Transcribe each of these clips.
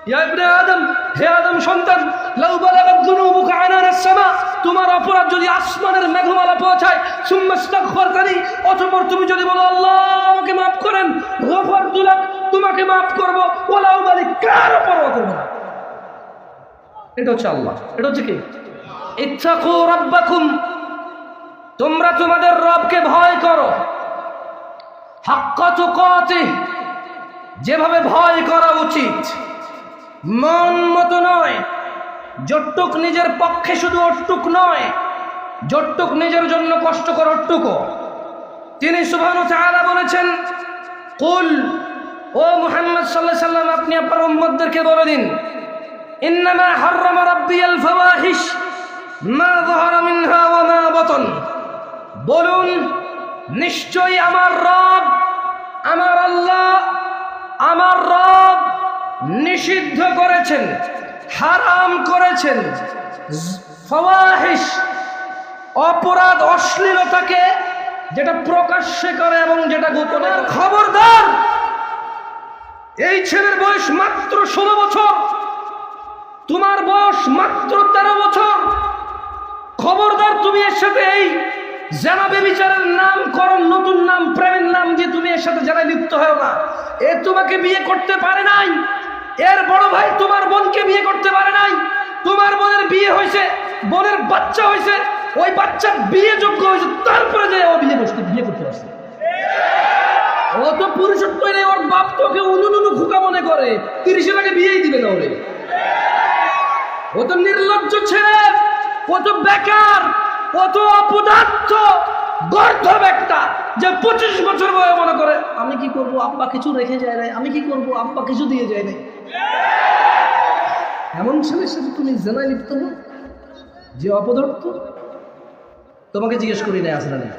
ইয়া ইবনে আদম, হে আদম সন্তান, লাউ বালাগাত যুনুবুকা আনানাস সামা, তোমার অপরাধ যদি আসমানের মেঘমালা পৌঁছায়, সুম্মা ইস্তাগফারতানি, অতঃপর তুমি যদি বলো আল্লাহ আমাকে মাফ করেন, গফারতু লাক, তোমাকে মাফ করব, ওয়ালা উবালি, কারও পরোয়া করব না। এটা হচ্ছে আল্লাহ। এটা হচ্ছে কি? ইত্তাকু রাব্বাকুম, তোমরা তোমাদের রবকে ভয় করো, হাক্কা তুকাতিহ, যেভাবে ভয় করা উচিত, মন মতো নয়, যতটুক নিজের পক্ষে শুধু অটুক নয়, যতটুক নিজের জন্য কষ্টকর অটুকও। তিনি সুবহানাহু ওয়া তাআলা বলেছেন, কুল, ও মুহাম্মদ সাল্লাল্লাহু আলাইহি সাল্লাম, আপনি আপনার উম্মতদেরকে বলে দিন, ইন্নামা হাররামা রাব্বিয়াল ফাওয়াহিশ মা যাহারা মিনহা ওয়া মা বাতান, বলুন নিশ্চয়ই আমার রব, আমার আল্লাহ, আমার রব নিষিদ্ধ করেছেন, হারাম করেছেন ফাওয়াহিশ, অপরাধ, অশ্লীলতাকে, যেটা প্রকাশ্যে করে এবং যেটা গোপনে। খবরদার, এই ছেলের বয়স মাত্র 16 বছর, তোমার বয়স মাত্র 13 বছর, খবরদার তুমি এর সাথে এই জানা বেবিচারের নামকরণ, নতুন নাম, প্রেমের নাম দিয়ে তুমি এর সাথে জানায় লিপ্ত হয় না। এ তোমাকে বিয়ে করতে পারে নাই, এর বড় ভাই তোমার বোনকে বিয়ে করতে পারে নাই, তোমার বোনের বিয়ে হয়েছে, বোনের বাচ্চা হয়েছে, ওই বাচ্চা বিয়ে যোগ্য হয়েছে, তারপরে যে ও বিয়ে করতে পারছে। ও তো পুরুষত্ব নেই, ওর বাপ তোকে উনুনুনু খুকা মনে করে, 30-এর আগে বিয়েই দিবে না ওরে। ও তো নির্লজ্জ ছেলে, ও তো বেকার, ও তো অপদার্থ, গর্ধব একটা, যে 25 বছর বয়স মনে করে আমি কি করব, আব্বা কিছু রেখে যায় নাই, আমি কি করব, আব্বা কিছু দিয়ে যায় নাই। এমন ছেলের সাথে তুমি জেনায় লিপ্ত হো, যে অপদার্থ। তোমাকে জিজ্ঞেস করি নাই আসলে না,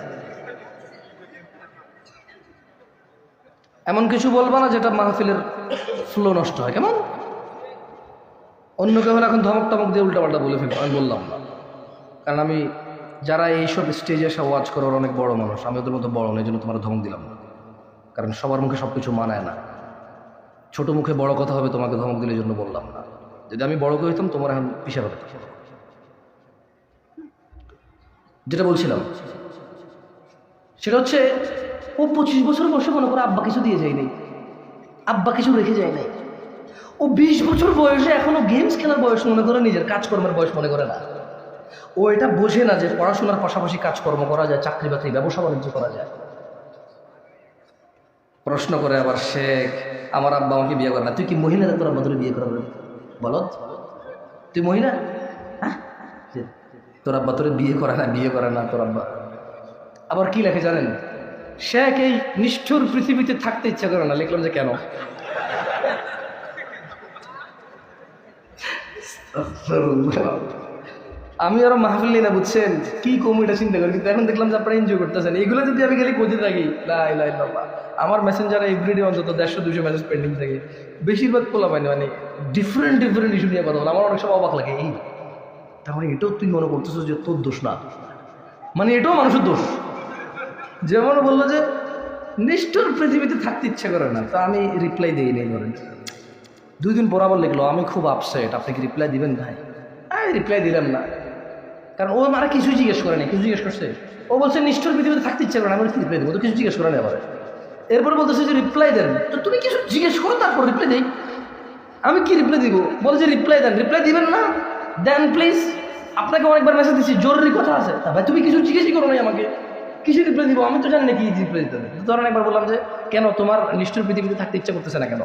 এমন কিছু বলবা না যেটা মাহফিলের ফ্লো নষ্ট হয়। কেমন অন্য কেউ এখন ধমক টমক দিয়ে উল্টাপাল্টা বলে ফেলবো, আমি বললাম না, কারণ আমি যারা এইসব স্টেজে এসে ওয়াজ করার অনেক বড় মানুষ, আমি ওদের মতো বড় না, এই জন্য তোমার ধমক দিলাম না, কারণ সবার মুখে সব কিছু মানায় না। ছোট মুখে বড় কথা হবে, তোমাকে ধমক দিলে জন্য বললাম না। যদি আমি বড় করে হইতাম তোমার এখন পিছিয়ে হবে। যেটা বলছিলাম সেটা হচ্ছে, ও 25 বছর বয়সে মনে করে আব্বা কিছু দিয়ে যায় নাই, আব্বা কিছু রেখে যায় নাই। ও 20 বছর বয়সে এখনো গেমস খেলার বয়স মনে করে, নিজের কাজকর্মের বয়স মনে করে না। ও এটা বোঝে না যে পড়াশোনার পাশাপাশি কাজকর্ম করা যায়, চাকরি বাকরি, ব্যবসা বাণিজ্য করা যায়। প্রশ্ন করে আবার, শেখ আমার আব্বা আমাকে বিয়ে করে না, তুই কি মহিলা? তোর আব্বা তোর বিয়ে করাবে? বলত, তুই মহিলা? হ্যাঁ, তোর আব্বা তোর বিয়ে করে না, বিয়ে করে না তোর আব্বা। আবার কি লেখে জানেন? শেখ এই নিষ্ঠুর পৃথিবীতে থাকতে ইচ্ছা করে না। লিখলাম যে কেন? আমি আরো মাহফিল না, বুঝছেন কি কমিটা চিন্তা করি, কিন্তু এখন দেখলাম যে আপনারা এনজয় করতেছেন। এগুলো যদি আমি খালি খুঁজে থাকি, আমার মেসেঞ্জারে এভরিডে অন্তত 150-200 মেসেজ পেন্ডিং থাকে। বেশিরভাগ খোলা পাইনি, মানে ডিফারেন্ট ইস্যু নিয়ে কথা বলে। আমার অনেক সময় অবাক লাগে, এই তাহলে এটাও তুই মনে করতেছিস যে তোর দোষ না, মানে এটাও মানুষের দোষ। যেমন বললো যে নিষ্ঠুর পৃথিবীতে থাকতে ইচ্ছা করে না, তা আমি রিপ্লাই দিই নেই। ধরেন 2 দিন পর আবার লিখলো, আমি খুব আপসেট, আপনি কি রিপ্লাই দিবেন ভাই? আমি রিপ্লাই দিলাম না, কারণ ও আমার কিছুই জিজ্ঞেস করে না। কিছু জিজ্ঞেস করছে, ও বলছে নিষ্ঠুর পৃথিবীতে থাকতে ইচ্ছা করে না, আমি রিপ্লাই দেবো, তো কিছু জিজ্ঞেস করে না। আবার এরপর বলতেছে যে রিপ্লাই দেন, তো তুমি কিছু জিজ্ঞেস করো তারপর রিপ্লাই দেই। আমি কি রিপ্লাই দিব? বলে যে রিপ্লাই দেন। রিপ্লাই দিবেন না? দেন প্লিজ, আপনাকে অনেকবার মেসেজ দিচ্ছি, জরুরি কথা আছে। ভাই তুমি কিছু জিজ্ঞেসই করো নাই আমাকে, কিছু রিপ্লাই দিব? আমি তো জানি না কি রিপ্লাই দিতে হবে। ধরেন একবার বললাম যে কেন তোমার নিষ্ঠুর পৃথিবীতে থাকতে ইচ্ছা করতেছে না কেন?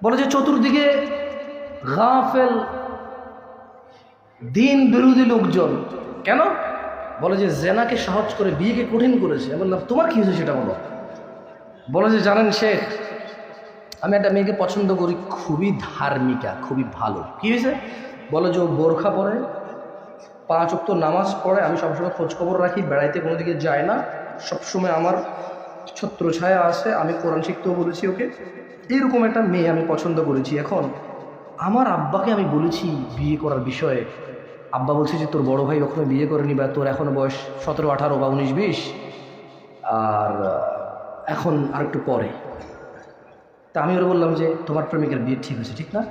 বলে যে চতুর্দিকে গাফেল, দিন বিরোধী লোকজন। কেন? বলে যে জেনাকে সহজ করে বিয়েকে কঠিন করেছে। বললাম তোমার কি হয়েছে সেটা বলো। বলে যে জানেন শেখ, আমি একটা মেয়েকে পছন্দ করি, খুবই ধার্মিকা, খুবই ভালো। কি হয়েছে? বলে যে ও বোরখা পরে, 5 ওয়াক্ত নামাজ পড়ে, আমি সবসময় খোঁজখবর রাখি, বেড়াইতে কোনো দিকে যায় না, সবসময় আমার ছত্রছায়া আছে, আমি কোরআন শিখতেও বলেছি ওকে। এইরকম একটা মেয়ে আমি পছন্দ করেছি। এখন আমার আব্বাকে আমি বলেছি বিয়ে করার বিষয়ে, আব্বা বলছে যে তোর বড় ভাই কখনো বিয়ে করেনি, বা তোর এখনো বয়স 17, 18 বা 19, 20, আর এখন আর একটু পরে। তা আমি ওরা বললাম যে তোমার প্রেমিকের বিয়ে ঠিক হয়েছে, ঠিক না?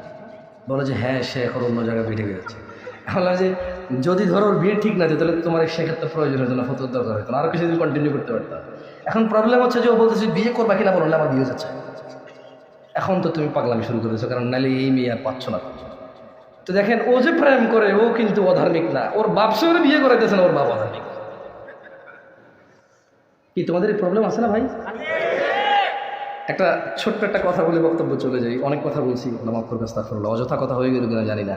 বলে যে হ্যাঁ সে এখন অন্য জায়গায় বিয়ে ঠিক যাচ্ছে। বললাম যে যদি ধরো ওর বিয়ে ঠিক না যে তাহলে তোমার সেক্ষেত্রে প্রয়োজন হতো না, ফতোয়ার দরকার হতো না, আরও কিছুদিন কন্টিনিউ করতে পারতাম। এখন প্রবলেম হচ্ছে যে ও বলতেছে বিয়ে করবা কিনা, বললে আমার বিয়ে যাচ্ছে। এখন তো তুমি পাগলামি শুরু করেছো, কারণ নাহলে এই মেয়ে আর পাচ্ছ না। তো দেখেন ও যে প্রেম করে ও কিন্তু অধার্মিক না, ওর বাপ সে ওরা বিয়ে করাইতেছে না, ওর বাপ অধার্মিক। কি তোমাদের এই প্রবলেম আছে না ভাই? একটা ছোট্ট একটা কথা বলে বক্তব্য চলে যাই, অনেক কথা বলছি, মাফ করবে, আস্তাগফিরুল্লাহ, অযথা কথা হয়ে গেল কিনা জানি না।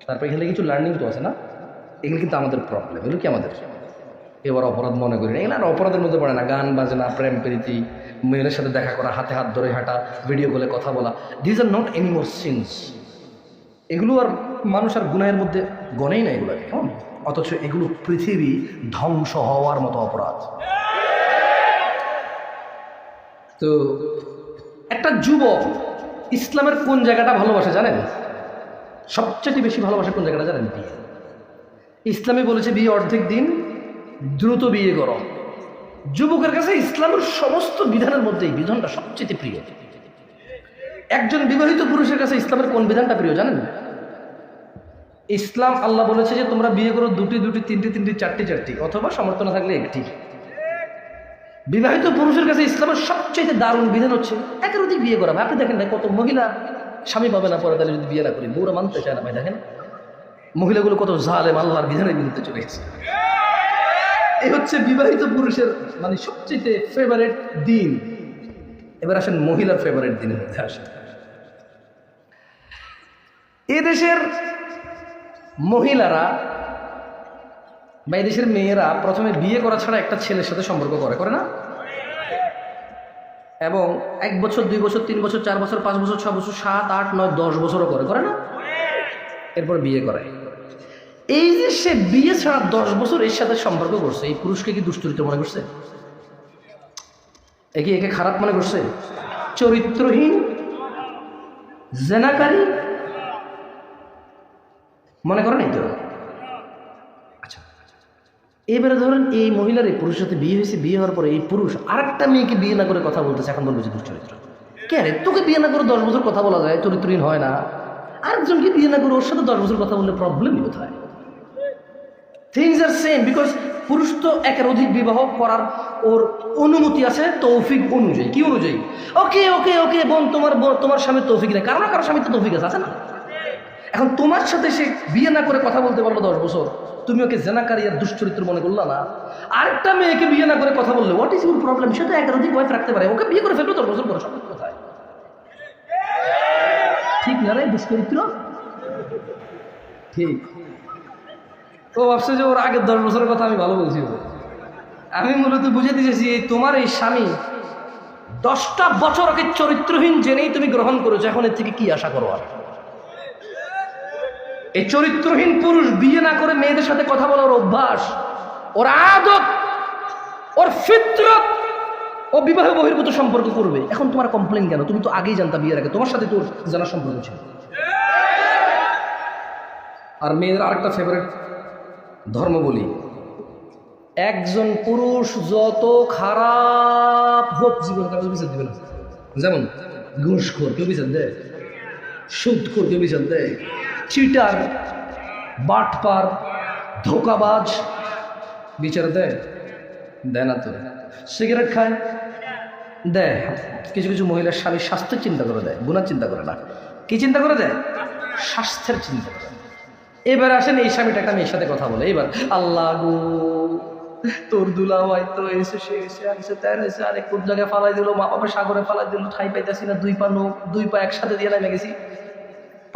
তারপর এখানে কিছু লার্নিং তো আছে না, এগুলো কিন্তু আমাদের প্রবলেম, এগুলো কি আমাদের এবার অপরাধ মনে করি না, এগুলো আর অপরাধের মধ্যে পড়ে না। গান বাজনা, প্রেম প্রীতি, মেয়েদের সাথে দেখা করা, হাতে হাত ধরে হাঁটা, ভিডিও কলে কথা বলা, these are not any more sins. এগুলো আর মানুষ আর গুনাহের মধ্যে গণেই না এগুলোকে, কেমন? অথচ এগুলো পৃথিবী ধ্বংস হওয়ার মতো অপরাধ। তো একটা যুবক ইসলামের কোন জায়গাটা ভালোবাসে জানেন? সবচেয়ে বেশি ভালোবাসে কোন জায়গাটা জানেন? বিয়ে। ইসলামে বলেছে বিয়ে অর্ধেক দিন, দ্রুত বিয়ে করো। যুবকের কাছে ইসলামের সমস্ত বিধানের মধ্যে এই বিধানটা সবচেয়ে প্রিয়। একজন বিবাহিত পুরুষের কাছে ইসলামের কোন বিধানটা প্রিয় জানেন? ইসলাম আল্লাহ বলেছে যে তোমরা বিয়ে করো দুটি দুটি, তিনটি তিনটি, চারটি চারটি, অথবা সামর্থ্য না থাকলে একটি। বিবাহিত পুরুষের কাছে ইসলামের সবচেয়ে দারুণ বিধান হচ্ছে একাধিক বিয়ে করা। আপনি দেখেন না কত মহিলা স্বামী পাবে না পরে, তাহলে যদি বিয়ে না করি, বউরা মানতে চায় না ভাই। দেখেন মহিলাগুলো কত জালেম, আল্লাহর বিধানের বিরুদ্ধে চলে গেছে। এই হচ্ছে বিবাহিত পুরুষের মানে সবচেয়ে ফেভারিট দিন। এবার আসেন মহিলার ফেভারিট দিনের মধ্যে আসেন। এদেশের মহিলারা বা এদেশের মেয়েরা প্রথমে বিয়ে করা ছাড়া একটা ছেলের সাথে সম্পর্ক করে না? এবং 1 বছর, 2 বছর, 3 বছর, 4 বছর, 5 বছর, 6 বছর, 7, 8, 9, 10 বছরও করে না? এরপর বিয়ে করে। এই যে সে বিয়ে ছাড়া 10 বছর এর সাথে সম্পর্ক করছে, এই পুরুষকে কি দুশ্চরিত্র মনে করছে? একে খারাপ মনে করছে? চরিত্রহীন, জেনাকারী মনে করে নাই তো? আচ্ছা, এবারে ধরেন এই মহিলার এই পুরুষের সাথে বিয়ে হয়েছে, বিয়ে হওয়ার পরে এই পুরুষ আরেকটা মেয়েকে বিয়ে না করে কথা বলতেছে, এখন বলবে যে দুশ্চরিত্র। কে রে, তোকে বিয়ে না করে 10 বছর কথা বলা যায়, চরিত্রহীন হয় না? আরেকজনকে বিয়ে না করে ওর সাথে 10 বছর কথা বললে প্রবলেম কোথায়? থিংস আর সেম, বিকজ পুরুষ তো একের অধিক বিবাহ করার ওর অনুমতি আছে তৌফিক অনুযায়ী। কি অনুযায়ী? ওকে ওকে ওকে বোন, তোমার স্বামীর তৌফিক নেই, কারো না কারো স্বামীর তো তৌফিক আছে না? এখন তোমার সাথে সে বিয়ে না করে কথা বলতে পারলো 10 বছর, তুমি ওকে জেনাকারী আর দুশ্চরিত্র মনে করলা না? আরেকটা মেয়েকে বিয়ে না করে কথা বললে হোয়াট ইজ ইউর প্রবলেম? সে তো একের অধিক ওয়াইফ রাখতে পারে, ওকে বিয়ে করে ফেললো 10 বছর পরে, সব কোথায়? ঠিক না রে দুশ্চরিত্র? ঠিক। ও ভাবছে যে ওর আগের 10 বছরের কথা আমি ভালো বলছি। আমি মূলত বুঝে দিয়েছি এই তোমার এই স্বামী 10টা বছর ওকে চরিত্রহীন জেনেই তুমি গ্রহণ করেছো, এখন এর থেকে কি আশা করো? আর এই চরিত্রহীন পুরুষ বিয়ে না করে মেয়েদের সাথে কথা বলার অভ্যাস, ওর আদত, ওর ফিতরত, ও বিবাহ বহির্ভূত সম্পর্ক করবে। এখন তোমার কমপ্লেন কেন? তুমি তো আগেই জানতা বিয়ের আগে, তোমার সাথে তোর জানার সম্পর্ক ছিল। আর মেয়েদের আরেকটা ফেভারিট ধর্ম বলি, একজন পুরুষ যত খারাপ হোক জীবন কারো বিচার দিবে না। যেমন ঘুষখোর কেউ বিচার দেয়, সুদখোর কেউ বিচার দেয়, চিটার, বাটপার, ধোকাবাজ বিচার দেয় না তো। সিগারেট খায় দেয়, কিছু কিছু মহিলার স্বামীর স্বাস্থ্যের চিন্তা করে দেয়, গুণার চিন্তা করে না। কি চিন্তা করে দেয়? স্বাস্থ্যের চিন্তা করে। এবার আসেন এই স্বামীটা একটা মেয়ের সাথে কথা বলে, এবার আল্লাহ গো তোর দুলা হয়তো এসে সে এসে আনছে তেন এসে আরেক কোন জায়গায় ফালাই দিল, মা বাপের সাগরে ফালাই দিল, ঠাই পাইতেছি না, 2 পা একসাথে দিয়ে নেমে গেছি,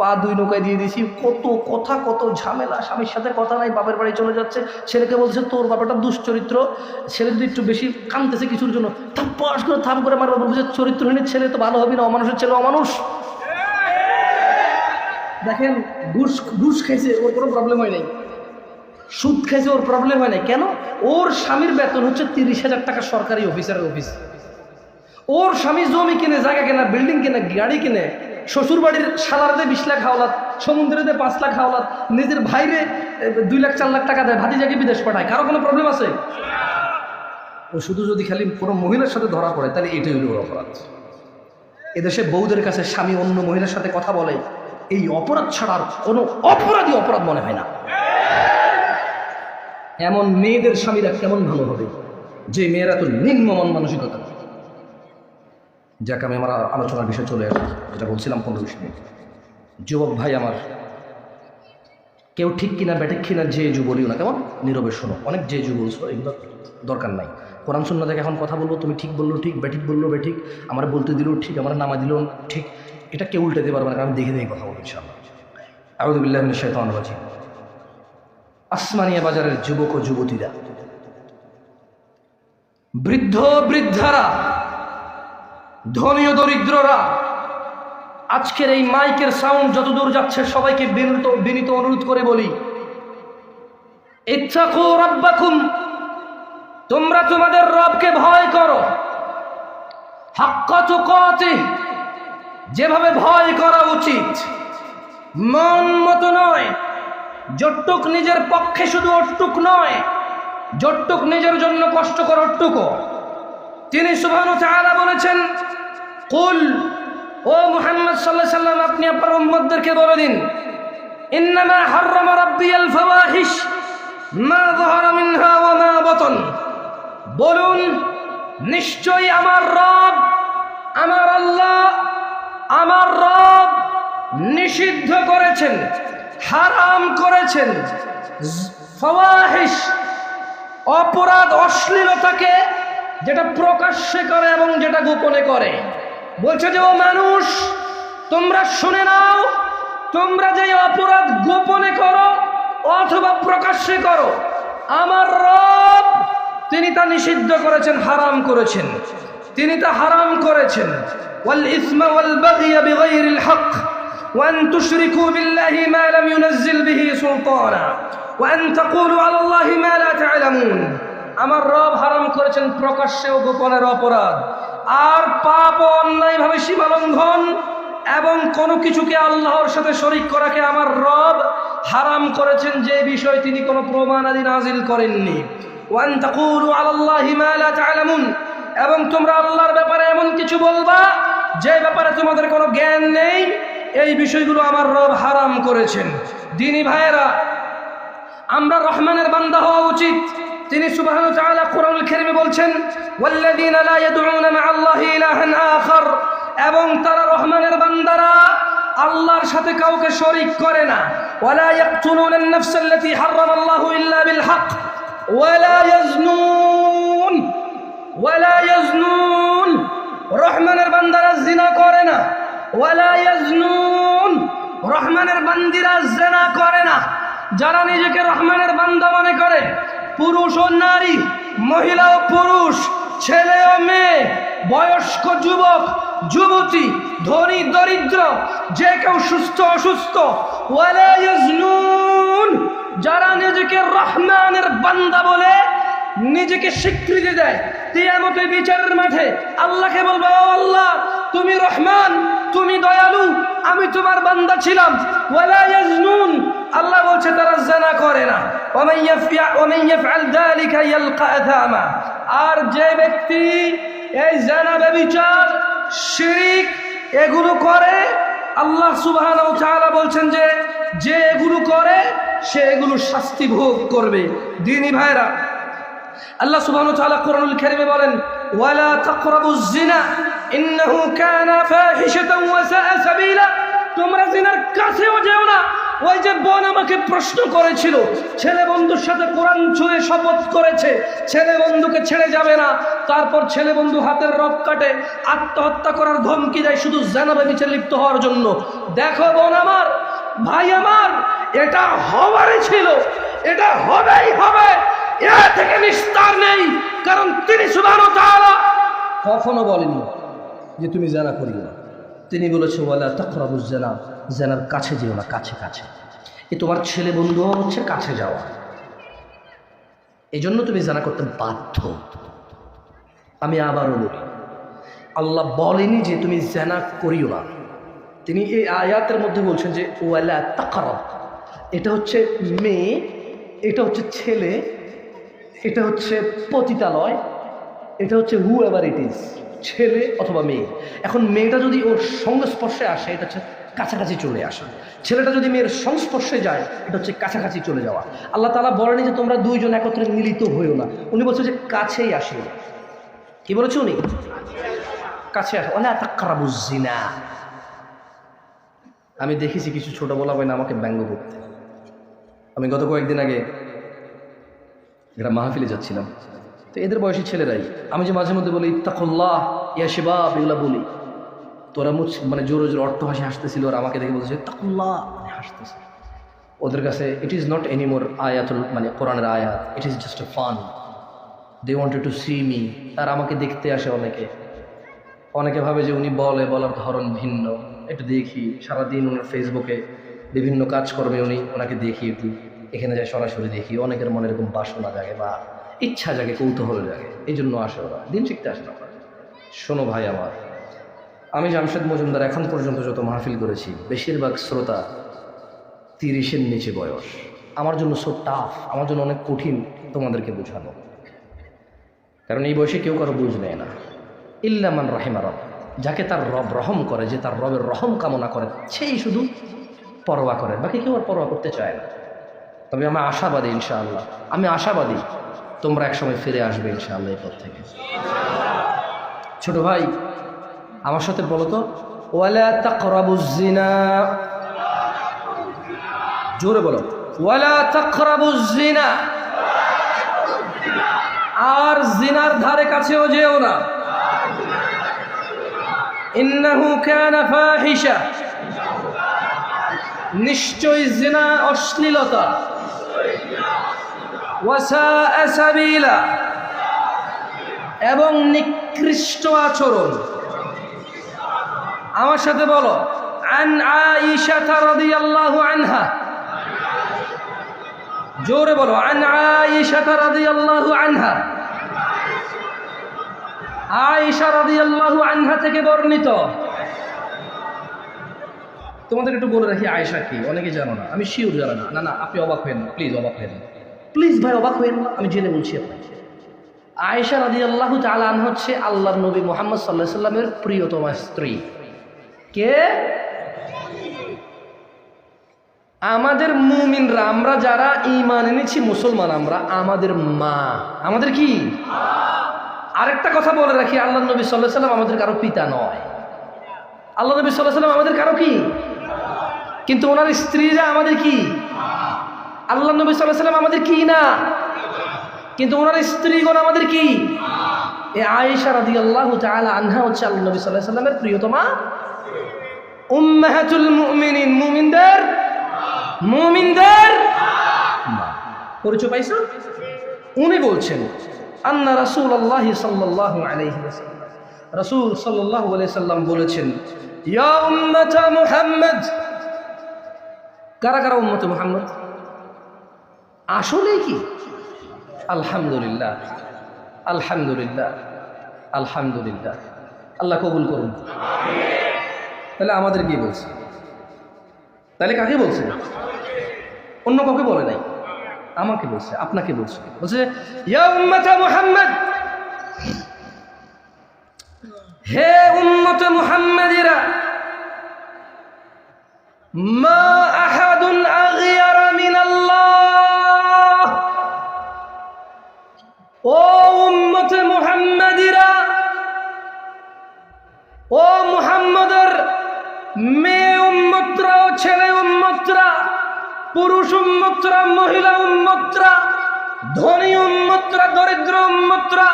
পা 2 নৌকায় দিয়ে দিয়েছি, কত কথা, কত ঝামেলা, স্বামীর সাথে কথা নাই, বাপের বাড়ি চলে যাচ্ছে, ছেলেকে বলছে তোর বাবাটা দুশ্চরিত্র। ছেলে যদি একটু বেশি কাঁদতেছে কিছুর জন্য, থাপ্পাস করে থাম করে আমার বাবা বলছে চরিত্রহীনের ছেলে তো ভালো হবে না, অমানুষের ছেলে অমানুষ। দেখেন ঘুষ খাইছে ওর কোনো প্রবলেম হয় নাই, সুদ খাইছে ওর প্রবলেম হয় নাই। কেন? ওর স্বামীর বেতন হচ্ছে 30,000 টাকা সরকারি অফিসারের অফিস। ওর স্বামী জমি কিনে, জায়গা কেনে, বিল্ডিং কিনে, গাড়ি কিনে, শ্বশুর বাড়ির সালারে 20 লাখ হাওলাত, সমুদ্রে 5 লাখ হাওলাত, নিজের ভাইরে 2 লাখ 4 লাখ টাকা দেয়, ভাতিজাকে বিদেশ পাঠায়। কারো কোনো প্রবলেম আছে? ও শুধু যদি খালি কোনো মহিলার সাথে ধরা পড়ে তাহলে এটাই হলো অপরাধ। এদেশে বউদের কাছে স্বামী অন্য মহিলার সাথে কথা বলে, এই অপরাধ ছাড়ার কোনো অপরাধী অপরাধ মনে হয় না। এমন মেয়েদের স্বামীরা কেমন ভালো হবে যে মেয়েরা তো নিম্ন মন মানসিকতা। যাকে আমি আমার আলোচনার বিষয় চলে আসি, যেটা বলছিলাম 15-20 মিনিট। যুবক ভাই আমার, কেউ ঠিক কিনা ব্যাঠিক কিনা যে যু বলিও না, কেমন নীরবে শোনো। অনেক যে যু বলছো, এগুলো দরকার নাই। কোরআন সুন্নাহ থেকে এখন কথা বলবো, তুমি ঠিক বললো ঠিক, ব্যাঠিক বললো ব্যাঠিক, আমার বলতে দিলেও ঠিক, আমার নামা দিলেও ঠিক, এটা কেউ উল্টাতে পারবে না, কারণ দেখে দেখে কথা বলবো ইনশাআল্লাহ। আউযু বিল্লাহি মিনাশ শাইতানির রাজিম। আসমানিয়া বাজারের যুবক ও যুবতীরা, বৃদ্ধ বৃদ্ধারা, ধনী ও দরিদ্ররা, আজকের এই মাইকের সাউন্ড যতদূর যাচ্ছে সবাইকে বিনীত অনুরোধ করে বলি, ইত্তাকু রাব্বাকুম, তোমরা তোমাদের রবকে ভয় করো, হাক্কা তুকাতিহ, যেভাবে ভয় করা উচিত, মন মতো নয়, যতটুক নিজের পক্ষে শুধু অটুক নয়, যতটুক নিজের জন্য কষ্টকর অটুকও। তিনি সুবহানাহু ওয়া তাআলা বলেছেন, কুল, ও মুহাম্মদ সাল্লাল্লাহু আলাইহি সাল্লাম, আপনি আপনার উম্মতদেরকে বলে দিন, ইন্নামা হাররামা রাব্বিয়াল ফাওয়াহিশ মা যাহারা মিনহা ওয়া মা বাতান, বলুন নিশ্চয়ই আমার রব, আমার আল্লাহ, আমার রব নিষিদ্ধ করেছেন, হারাম করেছেন ফাওয়াহিশ, অপরাধ অশ্লীলতাকে, যেটা প্রকাশ্যে করে এবং যেটা গোপনে করে। বলছে যে ও মানুষ, তোমরা শুনে নাও, তোমরা যে অপরাধ গোপনে করো অথবা প্রকাশ্যে করো, আমার রব তিনি তা নিষিদ্ধ করেছেন, হারাম করেছেন, তিনি তা হারাম করেছেন। ওয়াল ইসমা ওয়াল বাগয়া বিগাইরিল হক ওয়া আন তুশরিকু বিল্লাহি মা লাম ইউনাজ্জিল বিহি সুলতানা ওয়া আন তাকুলু আলাল্লাহি মা লা তা'লামুন। আমার রব হারাম করেছেন প্রকাশ্যে ও গোপনের অপরাধ, আর পাপ ও অন্যায়ভাবে সীমা লঙ্ঘন এবং কোনো কিছুকে আল্লাহর সাথে শরীক করাকে আমার রব হারাম করেছেন, যে বিষয় তিনি কোনো প্রমাণাদি নাজিল করেননি। ওয়া আন তাকুলু আলাল্লাহি মা লা তা'লামুন, এবং তোমরা আল্লাহর ব্যাপারে এমন কিছু বলবা যে ব্যাপারে তোমাদের কোনো জ্ঞান নেই, এই বিষয়গুলো আমার রব হারাম করেছেন। দিনী ভাইয়েরা, আমরা রহমানের বান্দা হওয়া উচিত। তিনি সুবহানাহু ওয়া তাআলা কুরআনুল কারীমে বলছেন, ওয়াল্লাযীনা লা ইয়াদউনা মা'আল্লাহি ইলাহান আখার, এবং তারা রহমানের বান্দারা আল্লাহর সাথে কাউকে শরীক করে না। ওয়ালা ইয়াকতুলুনান নাফসাল্লাতী হারামাল্লাহু ইল্লা বিল হক ওয়ালা ইয়াজনুন, ওয়ালা ইয়াজনুন, রহমানের বান্দারা জিনা করে না। ওয়ালা ইয়াজনুন, রহমানের বান্দিরা জিনা করে না। যারা নিজেকে রহমানের বান্দা মনে করে, পুরুষ ও নারী, মহিলা ও পুরুষ, ছেলে ও মেয়ে, বয়স্ক যুবক যুবতী, ধনী দরিদ্র, যে কেউ সুস্থ অসুস্থ, ওয়ালা ইয়াজনুন, যারা নিজেকে রহমানের বান্দা বলে নিজেকে স্বীকৃতি দেয়, কিয়ামতের বিচারের মাঠে আল্লাহকে বলবে, ও আল্লাহ তুমি রহমান, তুমি দয়ালু, আমি তোমার বান্দা ছিলাম। ওয়ালা ইয়াজনুন, আল্লাহ বলছে তারা জিনা করে না। ওয়া মান ইয়াফআল যালিকা ইয়ালকা আথামা, আর যে ব্যক্তি এই জিনা, ব্যভিচার, শিরক এগুলো করে, আল্লাহ সুবহানাহু ওয়া তাআলা বলছেন যে যে এগুলো করে সে এগুলো শাস্তি ভোগ করবে। দিনী ভাইরা, আল্লাহ সুবহানাহু ওয়া তাআলা কুরআনুল কারীমে বলেন, ওয়ালা তাকরাবুজ জিনা ইন্নাহু কানা ফাহিশাতান ওয়া সাআ সাবিলা, তোমরা জিনার কাছেও যেও না। ওই যে বোন আমাকে প্রশ্ন করেছিল, ছেলে বন্ধুর সাথে কোরআন ছুঁয়ে শপথ করেছে, ছেলে বন্ধুকে ছেড়ে যাবে না, তারপর ছেলে বন্ধু হাতের রক কাটে, আত্মহত্যা করার ধমকি দেয় শুধু জিনা ব্যভিচারে লিপ্ত হওয়ার জন্য। দেখো বোন আমার, ভাই আমার, এটা হবারই ছিল, এটা হবেই হবে, এর থেকে নিস্তার নেই। কারণ তিনি সুবহানাহু ওয়া তাআলা কখনো বলেননি যে তুমি জিনা করিও না, তিনি বলেছে ওয়ালা তাকরাবুজ জিনা, জিনার কাছে যেও না, কাছে কাছে। এ তোমার ছেলে বন্ধু হচ্ছে কাছে যাওয়া, এই জন্য তুমি জিনা করতে বাধ্য। আমি আবারও বলি, আল্লাহ বলেনি যে তুমি জিনা করিও না, তিনি এই আয়াতের মধ্যে বলছেন যে ওয়ালা তাকরাব, এটা হচ্ছে মেয়ে, এটা হচ্ছে ছেলে, এটা হচ্ছে পতিতালয়, এটা হচ্ছে হুএভার ইট ইজ, ছেলে অথবা মেয়ে। এখন মেয়েটা যদি ওর সংস্পর্শে আসে, এটা হচ্ছে কাছাকাছি চলে আসা। ছেলেটা যদি মেয়ের সংস্পর্শে যায়, এটা হচ্ছে কাছাকাছি চলে যাওয়া। আল্লাহ তাআলা বলেনি যে তোমরা দুইজন একত্রে মিলিত হইও না, উনি বলছে যে কাছেই আসিও। কি বলেছে উনি? কাছে আসো। ওয়ালা তাকরাবুজ জিনা। আমি দেখেছি কিছু ছোট বলা হয় না আমাকে ব্যঙ্গ করতে। আমি গত কয়েকদিন আগে একটা মাহফিলে যাচ্ছিলাম, তো এদের বয়সী ছেলেরাই, আমি যে মাঝে মধ্যে বলি ইত্তাকুল্লাহ ইয়া শিবাব, এগুলা বলি, তোরা মানে জোরে জোরে অর্থ হাসতেছিল, আর আমাকে দেখে বলছে ইত্তাকুল্লাহ, মানে হাসতেছে। ওদের কাছে ইট ইজ নট এনিমোর আয়াতুল, মানে কোরআনের আয়াত, it is just a fun. They wanted to see me. আর আমাকে দেখতে আসে অনেকে ভাবে যে উনি বলার ধরন ভিন্ন, একটু দেখি। সারাদিন ওনার ফেসবুকে বিভিন্ন কাজকর্মে ওনাকে দেখি, একটু এখানে যাই সরাসরি দেখি। অনেকের মনে এরকম বাসনা জাগে বা ইচ্ছা জাগে, কৌতূহল জাগে, এই জন্য আসে ওরা, দিন শিখতে আসে না। শোনো ভাই আমার, আমি জামশেদ মজুমদার এখন পর্যন্ত যত মাহফিল করেছি, বেশিরভাগ শ্রোতা 30-এর নিচে বয়স। আমার জন্য সো টাফ, আমার জন্য অনেক কঠিন তোমাদেরকে বোঝানো, কারণ এই বয়সে কেউ কারো বুঝ নেয় না। ইল্লা মান রাহিমা রব, যাকে তার রব রহম করে, যে তার রবের রহম কামনা করে, সেই শুধু পরোয়া করে, বাকি কেউ আর পরোয়া করতে চায় না। তবে আমি আশাবাদী, ইনশাআল্লাহ আমি আশাবাদী তোমরা একসময় ফিরে আসবে ইনশাআল্লাহ এই পথ থেকে। ছোট ভাই আমার সাথে বলো তো, ওয়ালা তাকরাবুজ জিনা। জোরে বলো, ওয়ালা তাকরাবুজ জিনা। আর জিনার ধারে কাছেও যেও না। ইন্নাহু কানা ফাহিশা, নিশ্চয় জিনা অশ্লীলতা। ওয়াসাআ সাবিলা, এবং নিকৃষ্ট আচরণ। আমার সাথে বলো, আন আয়েশা রাদিয়াল্লাহু আনহা। জোরে বলো, আন আয়েশা রাদিয়াল্লাহু আনহা। আয়েশা রাদিয়াল্লাহু আনহা থেকে বর্ণিত। তোমাদের একটু বলে রাখি আয়েশা কি, অনেকে জানো না, আমি শিওর জানো না। না আপনি অবাক হবেন না, প্লিজ অবাক হবেন না, প্লিজ ভাই অবাক হবেন না, আমি জেনে বলছি আপনাকে। আয়েশা রাদিয়াল্লাহু তাআলা আনহা হচ্ছে আল্লাহর নবী মুহাম্মদ সাল্লাল্লাহু আলাইহি সাল্লামের প্রিয়তমা স্ত্রী। কে? আমাদের মুমিনরা, আমরা যারা ঈমান এনেছি, মুসলমান আমরা, আমাদের মা, আমাদের কি? আরেকটা কথা বলে রাখি, আল্লাহর নবী সাল্লাল্লাহু আলাইহি সাল্লাম আমাদের কারো পিতা নয়। আল্লাহ নবী সাল্লাল্লাহু আলাইহি সাল্লাম আমাদের কারো কি? কিন্তু ওনার স্ত্রীরা আমাদের কি? আল্লাহ নবী সাল্লাল্লাহু আলাইহি সাল্লাম আমাদের কি না, কিন্তু ওনার স্ত্রীগণ আমাদের কি? এই আয়েশা রাদিয়াল্লাহু তাআলা আনহা হচ্ছে আল্লাহ নবী সাল্লাল্লাহু আলাইহি সাল্লামের প্রিয়তমা উম্মাহাতুল মুমিনিন, মুমিনদের মা। পরিচয় পাইছো? উনি বলছেন, আন্না রাসূলুল্লাহ সাল্লাল্লাহু আলাইহি ওয়াসাল্লাম, রাসূল সাল্লাল্লাহু আলাইহি সাল্লাম বলেছেন, ইয়া উম্মাতা মুহাম্মদ। কারা কারা উম্মতে মুহাম্মদ? আসলে কি? আলহামদুলিল্লাহ, আলহামদুলিল্লাহ, আলহামদুলিল্লাহ, আল্লাহ কবুল করুন। তাহলে আমাদের কি বলছে? তাহলে কাকে বলছে? অন্য কাউকে বলে নাই, আমাকে বলছে, আপনাকে বলছে। বলছে ইয়া উম্মাতা মুহাম্মদ, হে উম্মতে মুহাম্মাদিরা, মা আহাদুন আগিয়ারা মিনাল্লাহ। ও উম্মতে মুহাম্মাদিরা, ও মুহাম্মদের মেয়ে উম্মতরা, ও ছেলে উম্মতরা, পুরুষ উম্মতরা, মহিলা উম্মতরা, ধনী উম্মতরা, দরিদ্র উম্মতরা,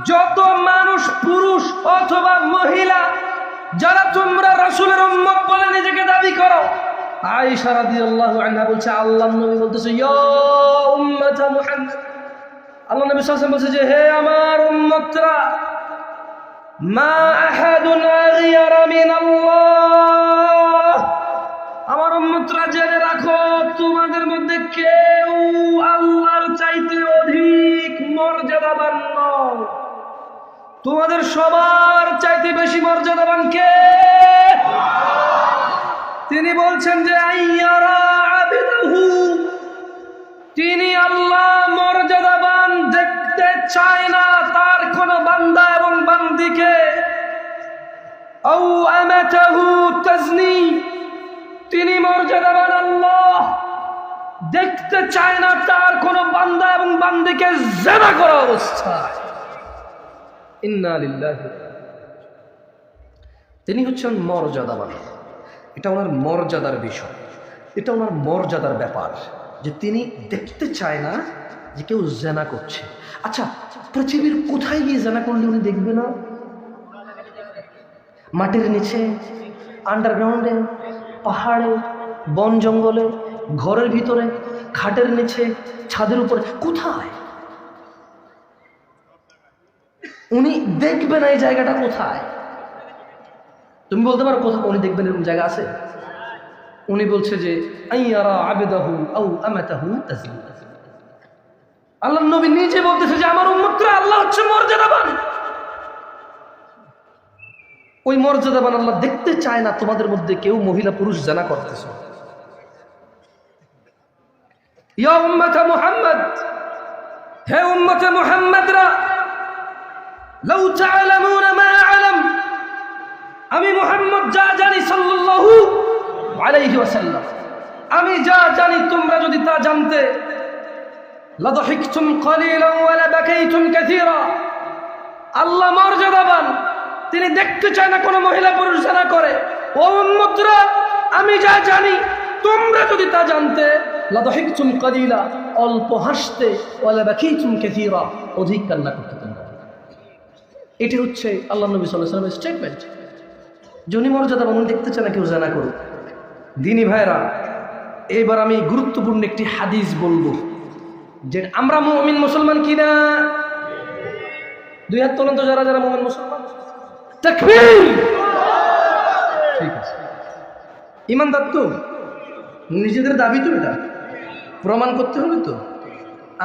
যত মানুষ পুরুষ অথবা মহিলা যারা তোমরা রাসূলের উম্মত বলে নিজেকে দাবি করো, আয়েশা রাদিয়াল্লাহু আনহা বলছে, আল্লাহর নবী বলতেছে, ইয়া উম্মাতা মুহাম্মদ। আল্লাহ নবী সাল্লাল্লাহু আলাইহি ওয়াসাল্লাম বলছে যে, হে আমার উম্মতরা, মা আহাদুন আগিয়ারা মিনাল্লাহ। আমার উম্মতরা জেনে রাখো, তোমাদের মধ্যে কেউ আল্লাহর চাইতে অধিক মর্যাদাবান নয়। তোমাদের সবার চাইতে বেশি মর্যাদাবান কে? তিনি বলছেন যে আইয়ারা আবিদাহু, তিনি আল্লাহ মর্যাদাবান দেখতে চায় না তার কোন বান্দা এবং বান্দিকে। আও আমাতাহু তাজনি, তিনি মর্যাদাবান আল্লাহ, দেখতে চায় না তার কোন বান্দা এবং বান্দিকে জিনা করা অবস্থায়। ইন্না লিল্লাহি, তিনি হচ্ছেন মর্যাদাবান। এটা ওনার মর্যাদার বিষয়, এটা ওনার মর্যাদার ব্যাপার যে তিনি দেখতে চায় না যে কেউ জিনা করছে। আচ্ছা, পৃথিবীর কোথায় গিয়ে জিনা করলে উনি দেখবে না? মাটির নিচে, আন্ডারগ্রাউন্ডে, পাহাড়ে, বন জঙ্গলে, ঘরের ভিতরে, খাটের নিচে, ছাদের উপরে, কোথায় উনি দেখবে না? এই জায়গাটা কোথায়? তুমি বলতে পারো কোথাও উনি দেখবেন এরকম জায়গা আছে? উনি বলছে যে আইয়ারা আবেদাহু আও আমাতাহু তাজলিল। আল্লাহর নবী নিজে বলতেছে যে আমার উম্মতরা, আল্লাহ হচ্ছে মর্যাদাবান। ওই মর্যাদাবান আল্লাহ দেখতে চায় না তোমাদের মধ্যে কেউ মহিলা পুরুষ জিনা করতেছে। ইয়া উম্মতে মুহাম্মদ, হে উম্মতে মুহাম্মদরা, লাউ তা'লামুনা মা আ'লাম, আমি মুহাম্মদ যা জানি সাল্লাল্লাহু আলাইহি ওয়াসাল্লাম, আমি যা জানি তোমরা যদি তা জানতে, লাদহিকতুম কলিলান ওয়া লাবাকাইতুম কাসীরা। আল্লাহ মর্যাদাবান, তিনি দেখতে চায় না কোনো মহিলা পুরুষ জিনা করে। ও উম্মতরা, আমি যা জানি তোমরা যদি তা জানতে, লাদহিকতুম কলিলা, অল্প হাসতে, ওয়া লাবাকাইতুম কাসীরা, অধিক কান্না করতে তোমরা। এটি হচ্ছে আল্লাহ নবী সাল্লাল্লাহু আলাইহি ওয়াসাল্লামের স্টেটমেন্ট। যিনি মর্যাদাবান, উনি দেখতে চায় না কেউ জিনা করুক। দিনী ভাইরা, এবার আমি গুরুত্বপূর্ণ একটি হাদিস বলবো যে আমরা মুমিন মুসলমান কিনা। দুই হাত তোলেন তো যারা যারা মুমিন মুসলমান। তাকবীর। ঠিক আছে, ইমানদার তো, নিজেদের দাবি তো, এটা প্রমাণ করতে হবে তো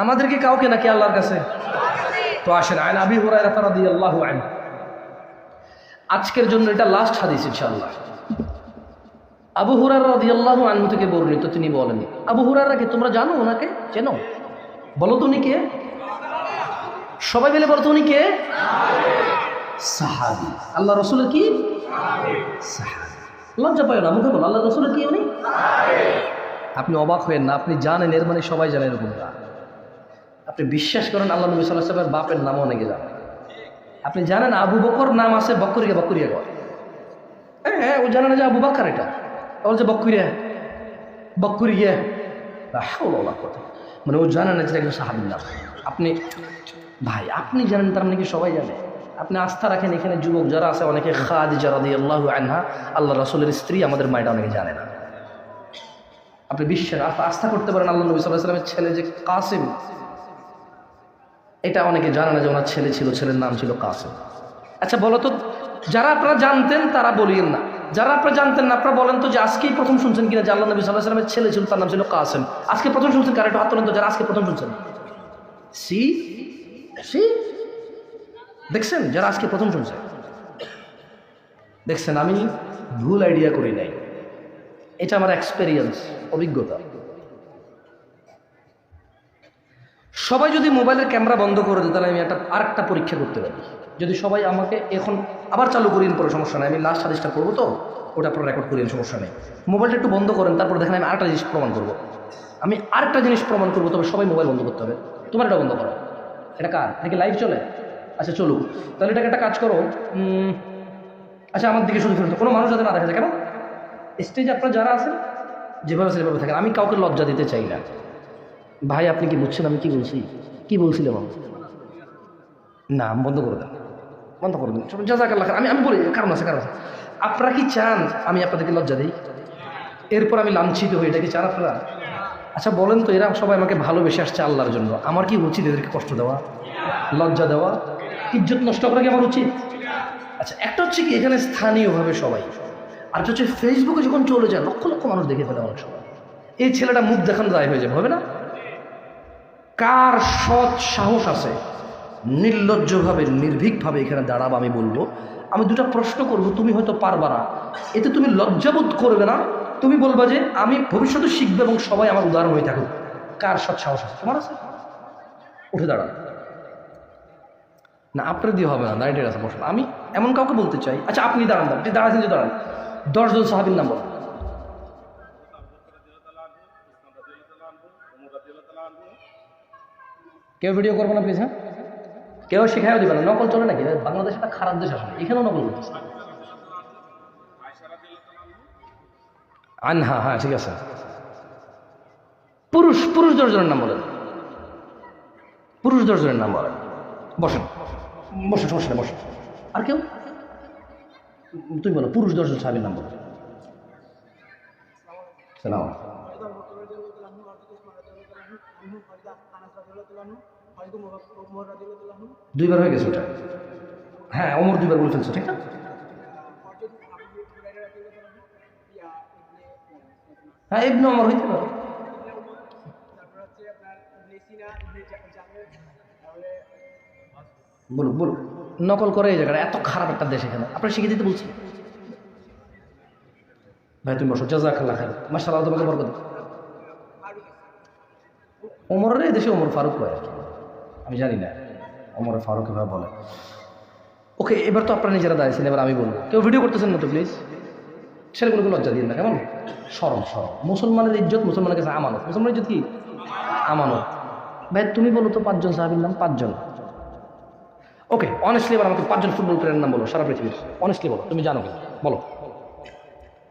আমাদেরকে, কাউকে নাকি আল্লাহর কাছে। তো আসেন, আন আবি হুরায়রা রাদিয়াল্লাহু আনহু, আজকের জন্য এটা লাস্ট হাদিস ইনশাআল্লাহ। আবু হুরায়রা রাদিয়াল্লাহু আনহু থেকে বর্ণিত, তিনি বলেন, আবু হুরায়রাকে তোমরা জানো? ওনাকে চেনো? বলো তো উনি কে? সবাই মিলে বলো তো উনি কে? সাহাবী। আল্লাহ রাসূলের কি সাহাবী। লজ্জা পায় না, মুখে বলো আল্লাহ রাসূলের কি উনি। আপনি অবাক হয়েন না, আপনি জানেন, এর মানে সবাই জানেন এরকম না। আপনি বিশ্বাস করেন আল্লাহ নবী সাল্লাল্লাহু আলাইহি ওয়াসাল্লামের বাপের নামও অনেকে জানেন। আপনি জানেন আবু বকর নাম আছে বকরিয়া, বকরিয়া ঘর। হ্যাঁ, ও জানে না যে আবু বকর, এটা বলছে বকরিয়া, বকরিয়া, মানে ও জানে না যে একজন সাহাবীর নাম। আপনি ভাই, আপনি জানেন, তার মানে কি সবাই জানে? আপনি আস্থা রাখেন এখানে যুবক যারা আছে, অনেকে খাদিজা রাদিয়াল্লাহু আনহা, আল্লাহ রাসূলের স্ত্রী, আমাদের মায়েরা অনেকে জানে না। আপনি বিশ্বাস আস্থা করতে পারেন আল্লাহ নবী সাল্লাল্লাহু আলাইহি ওয়াসাল্লামের ছেলে যে কাসিম, এটা অনেকে জানে না যে ওনার ছেলে ছিল, ছেলের নাম ছিল কাসিম। আচ্ছা বলো তো, যারা আপনারা জানতেন তারা বলিয়েন না, যারা আপনারা জানতেন না আপনারা বলেন তো যে আজকেই প্রথম শুনছেন কিনা যে আল্লাহ নবী সাল্লাল্লাহু আলাইহি ওয়াসাল্লামের ছেলে ছিল, তার নাম ছিল কাসিম। আজকে প্রথম শুনছেন কারা? একটু হাত তোলেন তো যারা আজকে প্রথম শুনছেন। সি সি দেখছেন, যারা আজকে প্রথম শুনছেন, দেখছেন আমি ভুল আইডিয়া করি নাই, এটা আমার এক্সপেরিয়েন্স, অভিজ্ঞতা। সবাই যদি মোবাইলের ক্যামেরা বন্ধ করে দেয়, তাহলে আমি আরেকটা পরীক্ষা করতে পারি। যদি সবাই আমাকে এখন আবার চালু করিন, পরে সমস্যা নেই, আমি লাস্ট হাদিসটা করবো তো, ওটা আপনারা রেকর্ড করিন, সমস্যা নেই। মোবাইলটা একটু বন্ধ করেন, তারপর দেখেন আমি আরেকটা জিনিস প্রমাণ করবো। আমি আরেকটা জিনিস প্রমাণ করবো, তবে সবাই মোবাইল বন্ধ করতে হবে। তোমার এটা বন্ধ করো। এটা কার? নাকি লাইভ চলে? আচ্ছা চলুক, তাহলে এটাকে একটা কাজ করো। আচ্ছা আমার দিকে শুধু ফেরত, কোনো মানুষ যাতে না দেখা যায়। কেন? স্টেজে আপনারা যারা আছেন যেভাবে সেভাবে থাকেন, আমি কাউকে লজ্জা দিতে চাই না। ভাই আপনি কি বুঝছেন আমি কি বলছি? কি বলছিলাম না? বন্ধ করে দেন, বন্ধ করে দেন। জাযাকাল্লাহ খাইর। আমি বলি কারণ আছে, কারণ আছে। আপনারা কি চান আমি আপনাদেরকে লজ্জা দিই, এরপর আমি লাঞ্ছিত হই? এটা কি চান আপনারা? আচ্ছা বলেন তো, এরা সবাই আমাকে ভালোবেসে আসছে আল্লাহর জন্য, আমার কি উচিত এদেরকে কষ্ট দেওয়া, লজ্জা দেওয়া, ইজ্জত নষ্ট করা কি আমার উচিত? আচ্ছা, একটা হচ্ছে কি এখানে স্থানীয়ভাবে সবাই, আর হচ্ছে ফেসবুকে যখন চলে যায় লক্ষ লক্ষ মানুষ দেখে ফেলে অনেক সময়, এই ছেলেটা মুখ দেখানো দায় হয়ে যাবে, হবে না? কার সৎ সাহস আছে নির্লজ্জভাবে নির্ভীকভাবে এখানে দাঁড়াবো? আমি বলবো, আমি দুটা প্রশ্ন করবো, তুমি হয়তো পারবা না, এতে তুমি লজ্জাবোধ করবে না, তুমি বলবা যে আমি ভবিষ্যতে শিখবে এবং সবাই আমার উদাহরণ হয়ে থাকুক। কার সৎ সাহস আছে? তোমার আছে? উঠে দাঁড়ান না, আপনার দিয়ে হবে না, দাঁড়িয়ে আছে বসুন। আমি এমন কাউকে বলতে চাই, আচ্ছা আপনি দাঁড়ান, আপনি দাঁড়াচ্ছেন যে দাঁড়ান, 10 জন সাহাবীর নাম বলেন। কেউ ভিডিও করবো না প্লিজ, হ্যাঁ? কেউ শেখায়ও দিবে না, নকল চলে নাকি? বাংলাদেশ একটা খারাপ দেশ আসলে, এখানেও নকল করতেছে। আনহা, হ্যাঁ ঠিক আছে। পুরুষ 10 জনের নাম বলেন, পুরুষ 10 জনের নাম বলেন। বসেন বসেন, সমস্যা নেই, বসেন। আর কেউ? তুমি বলো, পুরুষ 10 জন সাহাবীর নাম বলো। সালাম। দুইবার হয়ে গেছে ওটা, হ্যাঁ ওমর 2বার বলে ফেলছো, ঠিক না? হ্যাঁ ইবনে ওমর হইতে পারে। বলুন বলুন, নকল করে এই জায়গাটা, এত খারাপ একটা দেশ এখানে, আপনারা শিখে দিতে বলছি। ভাই তুমি বসো, জাযাকাল্লাহ খাইর, মাশাআল্লাহ তোমাকে বরকত। ওমরের এই দেশে ওমর ফারুক হয় আর কি, আমি জানি না ওমর ফারুক এভাবে বলে। ওকে, এবার তো আপনারা নিজেরা দাঁড়িয়েছেন, এবার আমি বলবো। কেউ ভিডিও করতেছেন না তো প্লিজ, সেগুলোকে লজ্জা দিন না, কেমন? সরম সরম। মুসলমানের ইজ্জত মুসলমানের কাছে আমানত। মুসলমানের ইজ্জত কি? আমানত। ভাই তুমি বলো তো 5 জন সাহাবীর নাম, 5 জন। ওকে, অনেস্টলি এবার আমাকে 5 জন ফুটবল প্লেয়ারের নাম বলো সারা পৃথিবীর, অনেস্টলি বলো, তুমি জানো কিনা বলো,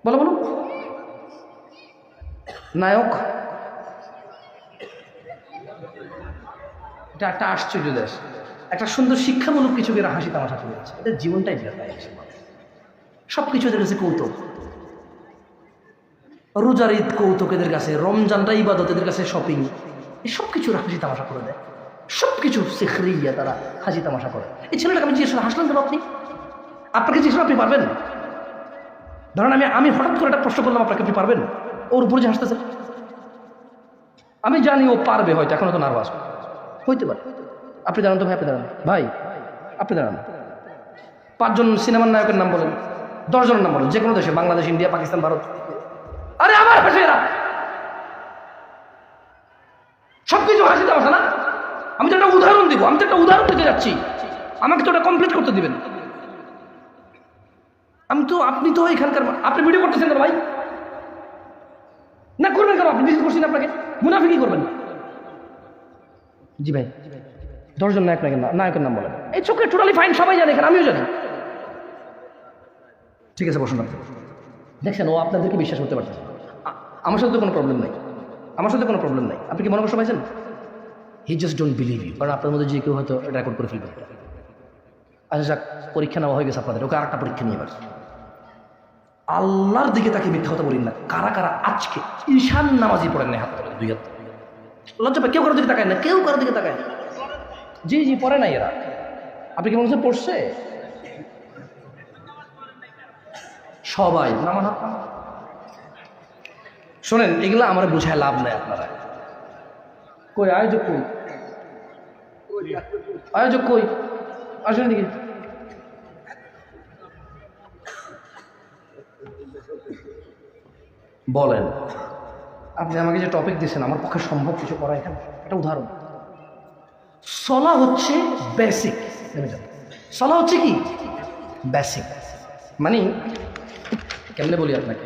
বলো বলো। নায়ক, এটা একটা আশ্চর্য দেশ, একটা সুন্দর শিক্ষামূলক কিছু এরা হাসি তামাশা চলে যাচ্ছে, এদের জীবনটাই বেড়ায়, সব কিছু এদের কাছে কৌতুক। রোজার ঈদ কৌতুক এদের কাছে, রমজানটা ইবাদত এদের কাছে, শপিং, এই সব কিছু হাসি তামাশা করে দেয়, সব কিছু সিখরিয়া তারা হাসি তামাশা করে। এই ছেলেটাকে আমি জিজ্ঞেস হাসলাম কেন? আপনাকে জিজ্ঞেস আপনি পারবেন? ধরেন আমি হঠাৎ করে একটা প্রশ্ন করলাম আপনাকে, আপনি পারবেন? ওর উপরে যে হাসতেছে, আমি জানি ও পারবে, হয়তো এখন তো নার্ভাস হইতে পারে। আপনি দাঁড়ান তো ভাই, আপনি দাঁড়ান ভাই, আপনি দাঁড়ান। 5 জন সিনেমার নায়কের নাম বলেন, 10 জনের নাম বলেন, যে কোনো দেশে, বাংলাদেশ, ইন্ডিয়া, পাকিস্তান, ভারত। আরে আমার হাসি এরা, সবকিছু হাসি তামাশা না? আমি তো একটা উদাহরণ দিব, আমি তো একটা উদাহরণ দিতে যাচ্ছি, আমাকে তো ওটা কমপ্লিট করতে দিবেন। আপনি তো এখানকার, আপনি ভিডিও করতেছেন না ভাই? না করবেন কেন? আপনি বিশেষ করছেন, আপনাকে মুনাফিকি করবেন। জি ভাই, 10 জন নায়কের নাম বলেন। এই চোখে টোটালি ফাইন, সবাই জানে এখানে, আমিও জানি। ঠিক আছে বসুন আপনি। দেখছেন, ও আপনাদেরকে বিশ্বাস করতে পারছে। আমার সাথে তো কোনো প্রবলেম নাই, আমার সাথে কোনো প্রবলেম নাই। আপনি কি মনে কষ্ট পাইছেন? He just don't believe you, কারণ আপনার মধ্যে যে কেউ হয়তো রেকর্ড করে ফেলবে। আচ্ছা যাক, পরীক্ষা নেওয়া হয়ে গেছে আপনাদের, ওকে আরেকটা পরীক্ষা নিয়ে এবার। আল্লাহর দিকে তাকে মিথ্যা কথা বলেন না। কারা কারা আজকে ঈশান নামাজি পড়েন না? হাত তোলেন, 2 হাত। লজ্জা পায়, কেউ কারোর দিকে তাকায় না, কেউ কারোর দিকে তাকায় না। জি জি, পড়ে নাই এরা। আপনি কি মনে হচ্ছে পড়ছে? সবাই নামান হাত। শোনেন, এগুলো আমার বুঝায় লাভ নাই। আপনারা কই আয়োজক, কই আয়োজক, কই আসেন দিকে। বলেন, আপনি আমাকে যে টপিক দিয়েছেন, আমার পক্ষে সম্ভব কিছু করা? এখানে একটা উদাহরণ, সলা হচ্ছে বেসিক। সলা হচ্ছে কি? বেসিক। মানে কেমনে বলি আপনাকে,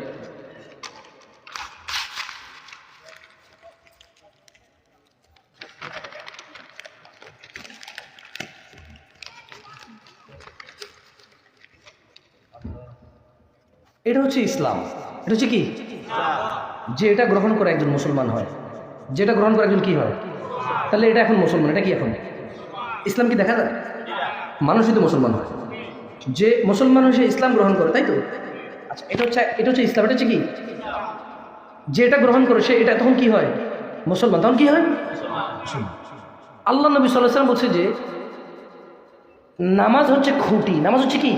এটা হচ্ছে ইসলাম। এটা হচ্ছে কি? যে এটা গ্রহণ করে একজন মুসলমান হয়, যেটা গ্রহণ করে একজন কি হয়? তাহলে এটা এখন মুসলমান। এটা কি এখন ইসলাম? কি দেখা যায়? মানুষই তো মুসলমান হয়, যে মুসলমান হয়ে সে ইসলাম গ্রহণ করে, তাই তো? আচ্ছা, এটা হচ্ছে ইসলাম। এটা হচ্ছে কি? যে এটা গ্রহণ করে সে এটা তখন কি হয়? মুসলমান। তখন কি হয়? আল্লাহ নবী সাল্লাল্লাহু আলাইহি ওয়াসাল্লাম বলছে যে নামাজ হচ্ছে খুঁটি। নামাজ হচ্ছে কি?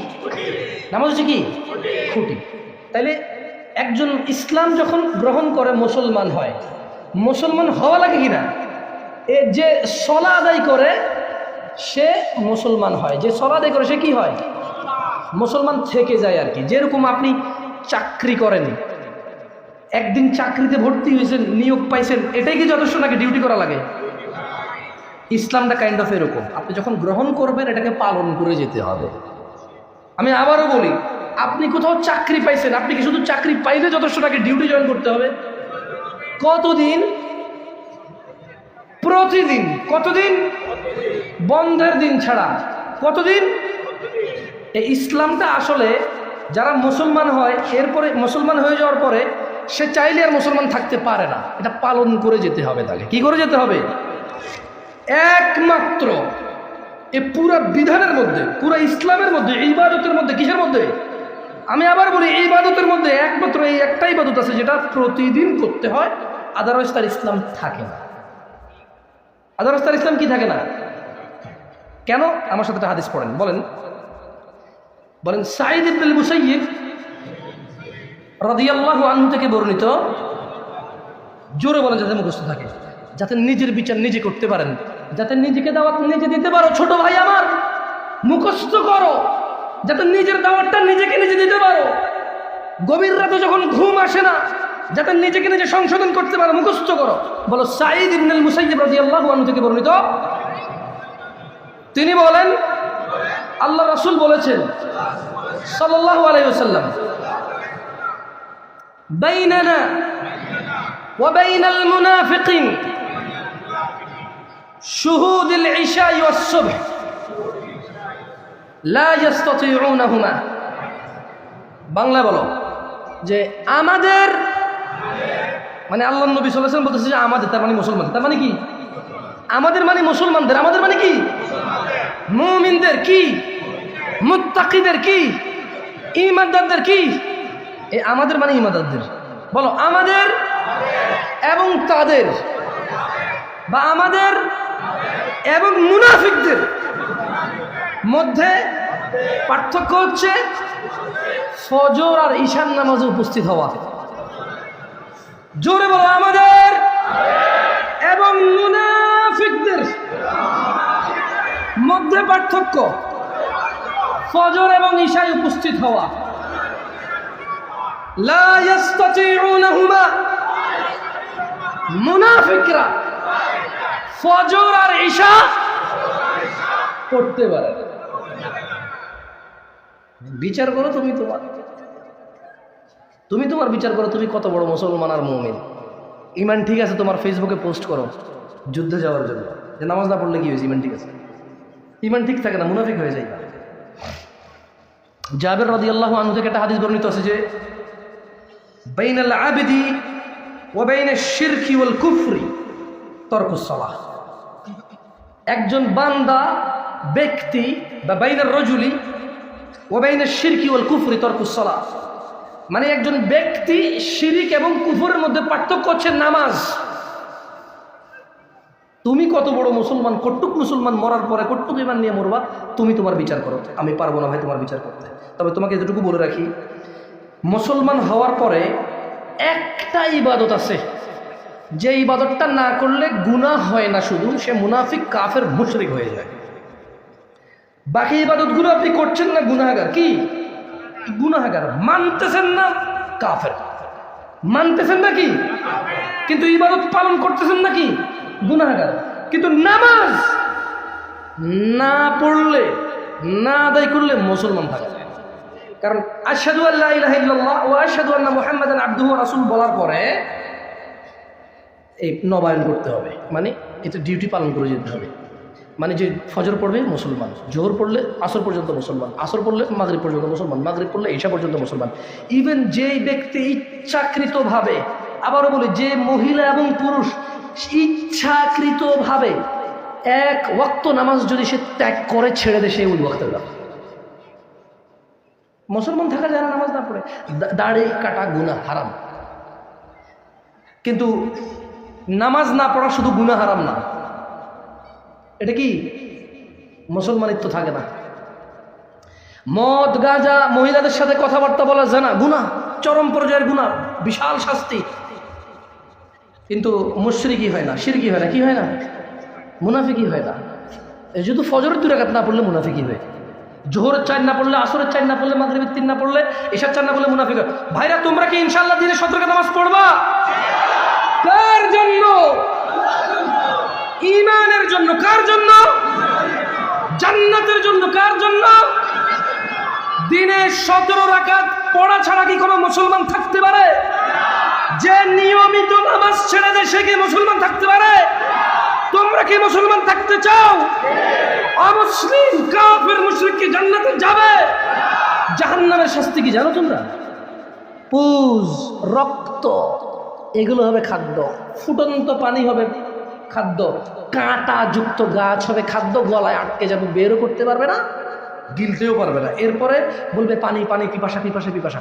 নামাজ হচ্ছে কি? খুঁটি। তাইলে একজন ইসলাম যখন গ্রহণ করে মুসলমান হয়, মুসলমান হওয়া লাগে কিনা? যে সলা আদায় করে সে মুসলমান হয়, যে সলা আদায় করে সে কি হয়? মুসলমান থেকে যায় আর কি। যেরকম আপনি চাকরি করেন, একদিন চাকরিতে ভর্তি হয়েছেন, নিয়োগ পাইছেন, এটাই কি যথেষ্ট নাকি ডিউটি করা লাগে? ইসলামটা কাইন্ড অফ এরকম। আপনি যখন গ্রহণ করবেন এটাকে পালন করে যেতে হবে। আমি আবারও বলি, আপনি কোথাও চাকরি পাইছেন, আপনি কি শুধু চাকরি পাইলে যথেষ্ট নাকি ডিউটি জয়েন করতে হবে? কতদিন? প্রতিদিন। কতদিন? বন্ধের দিন ছাড়া। কতদিন? এই ইসলামটা আসলে যারা মুসলমান হয়, এরপরে মুসলমান হয়ে যাওয়ার পরে সে চাইলে আর মুসলমান থাকতে পারে না, এটা পালন করে যেতে হবে। তাকে কি করে যেতে হবে? একমাত্র এই পুরা বিধানের মধ্যে, পুরা ইসলামের মধ্যে, ইবাদতের মধ্যে, কিসের মধ্যে? আমি আবার বলি, এই ইবাদতের মধ্যে একমাত্র এই একটা ইবাদত আছে যেটা প্রতিদিন করতে হয়, আদারওয়াইজ তার ইসলাম থাকে না। আদারওয়াইজ তার ইসলাম কি থাকে না? কেন? আমার সাথে একটা হাদিস পড়েন, বলেন বলেন। সাঈদ ইবনুল মুসাইয়্যিব রাদিয়াল্লাহু আনহু থেকে বর্ণিত, জোরে বলেন যাতে মুখস্থ থাকে, যাতে নিজের বিচার নিজে করতে পারেন, যাতে নিজেকে দাওয়াত নিজে দিতে পারো। ছোট ভাই আমার, মুখস্থ করো যাতে নিজের দাওয়াতটা নিজেকে নিজে দিতে পারো। গভীর রাতে যখন ঘুম আসে না, যাতে নিজেকে নিজে সংশোধন করতে পারো, মুখস্থ করো। বলো, সাঈদ ইবনুল মুসাইয়্যিব রাদিয়াল্লাহু আনহু থেকে বর্ণিত, তিনি বলেন আল্লাহ রাসূল বলেছেন সাল্লাল্লাহু আলাইহি ওয়াসাল্লাম, বাইনানা ওয়া বাইনাল মুনাফিকিন শুহুদুল ইশা ওয়াস সুবহ লা ইস্তাতিউনাহুমা। বাংলা বলো, যে আমাদের, মানে আল্লাহ নবী সাল্লাল্লাহু আলাইহি ওয়াসাল্লাম বলতেছে যে আমাদের, তার মানে মুসলমান। তার মানে কি? আমাদের মানে মুসলমানদের। আমাদের মানে কি? মুমিনদের। কি? মুত্তাকিদের। কি? ঈমানদারদের। কি? এই আমাদের মানে ঈমানদারদের। বলো, আমাদের এবং তাদের, বা আমাদের এবং মুনাফিকদের মধ্যে পার্থক্য হচ্ছে ফজর আর ঈশার নামাজে উপস্থিত হওয়া। জোরে বলো, আমাদের এবং মুনাফিকদের মধ্যে পার্থক্য ফজর এবং ঈশায় উপস্থিত হওয়া। লা ইস্তাতিউনাহুমা, মুনাফিকরা ফজর আর ঈশা পড়তে পারে। বিচার করো তুমি তোমার বিচার করো, তুমি কত বড় মুসলমান আর মুমিন। ঈমান ঠিক আছে, তোমার ফেসবুকে পোস্ট করো যুদ্ধে যাওয়ার জন্য, যে নামাজ না পড়লে কি হয়েছে, ঈমান ঠিক আছে। ঈমান ঠিক থাকে না, মুনাফিক হয়ে যায়। জাবের রাদিয়াল্লাহু আনহু থেকে একটা হাদিস বর্ণিত আছে যে, বাইনাল আবদি ওয়া বাইনাশ শিরকি ওয়াল কুফরি তারকুস সালাহ। একজন বান্দা, ব্যক্তি, বা বাইনার রাজুলি ওয়া বাইনাশ শিরকি ওয়াল কুফরি তারকুস সালাহ, মানে একজন ব্যক্তি শিরিক এবং কুফরের মধ্যে পার্থক্য হচ্ছে নামাজ। তুমি কত বড় মুসলমান, কটুক মুসলমান, মরার পরে কটুক ঈমান নিয়ে মরবা, তুমি তোমার বিচার করো। আমি পারবো না ভাই তোমার বিচার করতে। তবে তোমাকে এতটুকু বলে রাখি, মুসলমান হওয়ার পরে একটা ইবাদত আছে, যে ইবাদতটা না করলে গুনাহ হয় না, শুধু সে মুনাফিক, কাফের, মুশরিক হয়ে যায়। বাকি ইবাদতগুলো আপনি করছেন না, গুনাহগার। কি? গুনাহগার। মানতেছেন না, কাফের। মানতেছেন না কি? কিন্তু ইবাদত পালন করতেছেন না কি? গুনাহগার। কিন্তু নামাজ না পড়লে, না আদায় করলে মুসলমান থাকে। কারণ আশহাদু আল্লা ইলাহা ইল্লাল্লাহ ওয়া আশহাদু আন্না মুহাম্মাদান আবদুহু ওয়া রাসূলুহু বলার পরে এই নবায়ন করতে হবে, মানে এটা ডিউটি পালন করে যেতে হবে। মানে যে ফজর পড়বে মুসলমান, জোহর পড়লে আসর পর্যন্ত মুসলমান, আসর পড়লে মাগরিব পর্যন্ত মুসলমান, মাগরিব পড়লে ঈশা পর্যন্ত মুসলমান। ইভেন যেই ব্যক্তি ইচ্ছাকৃতভাবে, আবারও বলি, যে মহিলা এবং পুরুষ ইচ্ছাকৃতভাবে এক ওয়াক্ত নামাজ যদি সে ত্যাগ করে, ছেড়ে দেয়, সে ওই ওয়াক্তের না মুসলমান থাকা যায় না। নামাজ না পড়ে, দাড়ি কাটা গুনাহ, হারাম। কিন্তু নামাজ না পড়া শুধু গুনাহ হারাম না, এটা কি মুসলমানিত্ব থাকে না। মদ, গাঁজা, মহিলাদের সাথে কথাবার্তা বলা, জানা, গুনাহ, চরম পর্যায়ের গুনাহ, বিশাল শাস্তি। কিন্তু মুশরিকি হয় না, শিরকি হয় না, কি হয় না? মুনাফিকি হয় না। এই শুধু ফজরের 2 রাকাত না পড়লে মুনাফিকি হয়, জোহরের 4 না পড়লে, আসরের 4 না পড়লে, মাগরিবের 3 না পড়লে, ঈশার 4 না পড়লে মুনাফিক হয়। ভাইরা, তোমরা কি ইনশাআল্লাহ দিনে 17 রাকাত নামাজ পড়বা? কার জন্য? ঈমানের জন্য। কার জন্য? জান্নাতের জন্য। কার জন্য? দিনে 17 রাকাত পড়া ছাড়া কি কোনো মুসলমান থাকতে পারে? যে নিয়মিত নামাজ ছেড়ে দেয়, সে কি মুসলমান থাকতে পারে? তোমরা কি মুসলমান থাকতে চাও? অমুসলিম কাফের মুশরিক কি জান্নাতে যাবে? জাহান্নামের শাস্তি কি জানো তোমরা? পুজ, রক্ত, এগুলো হবে খাদ্য। ফুটন্ত পানি হবে খাদ্য। কাঁটা যুক্ত গাছ হবে খাদ্য। গলায় আটকে যাবে, বেরও করতে পারবে না, গিলতেও পারবে না। এরপরে বলবে পানি পানি, পিপাসা পিপাসা পিপাসা।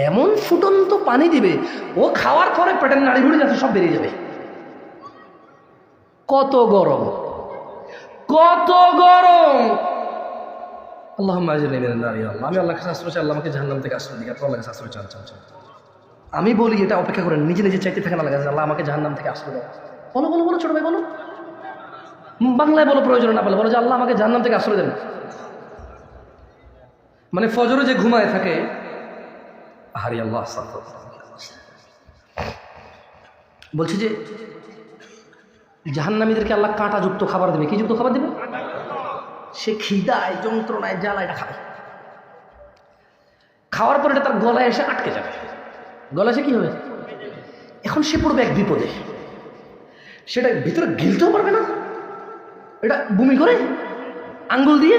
এমন ফুটন্ত পানি দিবে, ও খাওয়ার পরে পেটের নাড়ি ভুড়ি যাচ্ছে সব বেরিয়ে যাবে। কত গরম, কত গরম! আল্লাহুম্মা আজরনি মিনান নার ইয়া আল্লাহ। আমি আল্লাহর কাছে আশ্রয় চাই, আল্লাহ আমাকে জাহান্নাম থেকে আশ্রয় দিক। আপনারা আল্লাহর কাছে আশ্রয় চান। আমি বলি এটা অপেক্ষা করেন, নিজে নিজে চাইতে থাকেন আল্লাহ কাছে, আল্লাহ আমাকে জাহান্নাম থেকে আশ্রয় দাও। বলো বলো বলো, ছোট ভাই বলো, বাংলায় বলো, প্রয়োজন না বলো যে আল্লাহ আমাকে জাহান্নাম থেকে আশ্রয় দেন। মানে ফজরে যে ঘুমায় থাকে, হারি আল্লাহ, বলছে যে জাহান্নামীদেরকে আল্লাহ কাঁটা যুক্ত খাবার দেবে। কি যুক্ত খাবার দেবে? সে খিদায়, যন্ত্রণায়, জ্বালা এটা খাবে। খাওয়ার পরে এটা তার গলায় এসে আটকে যাবে। গলায় সে কি হবে? এখন সে পড়বে এক বিপদে। সেটা ভিতরে গিলতেও পারবে না, এটা বমি করে আঙ্গুল দিয়ে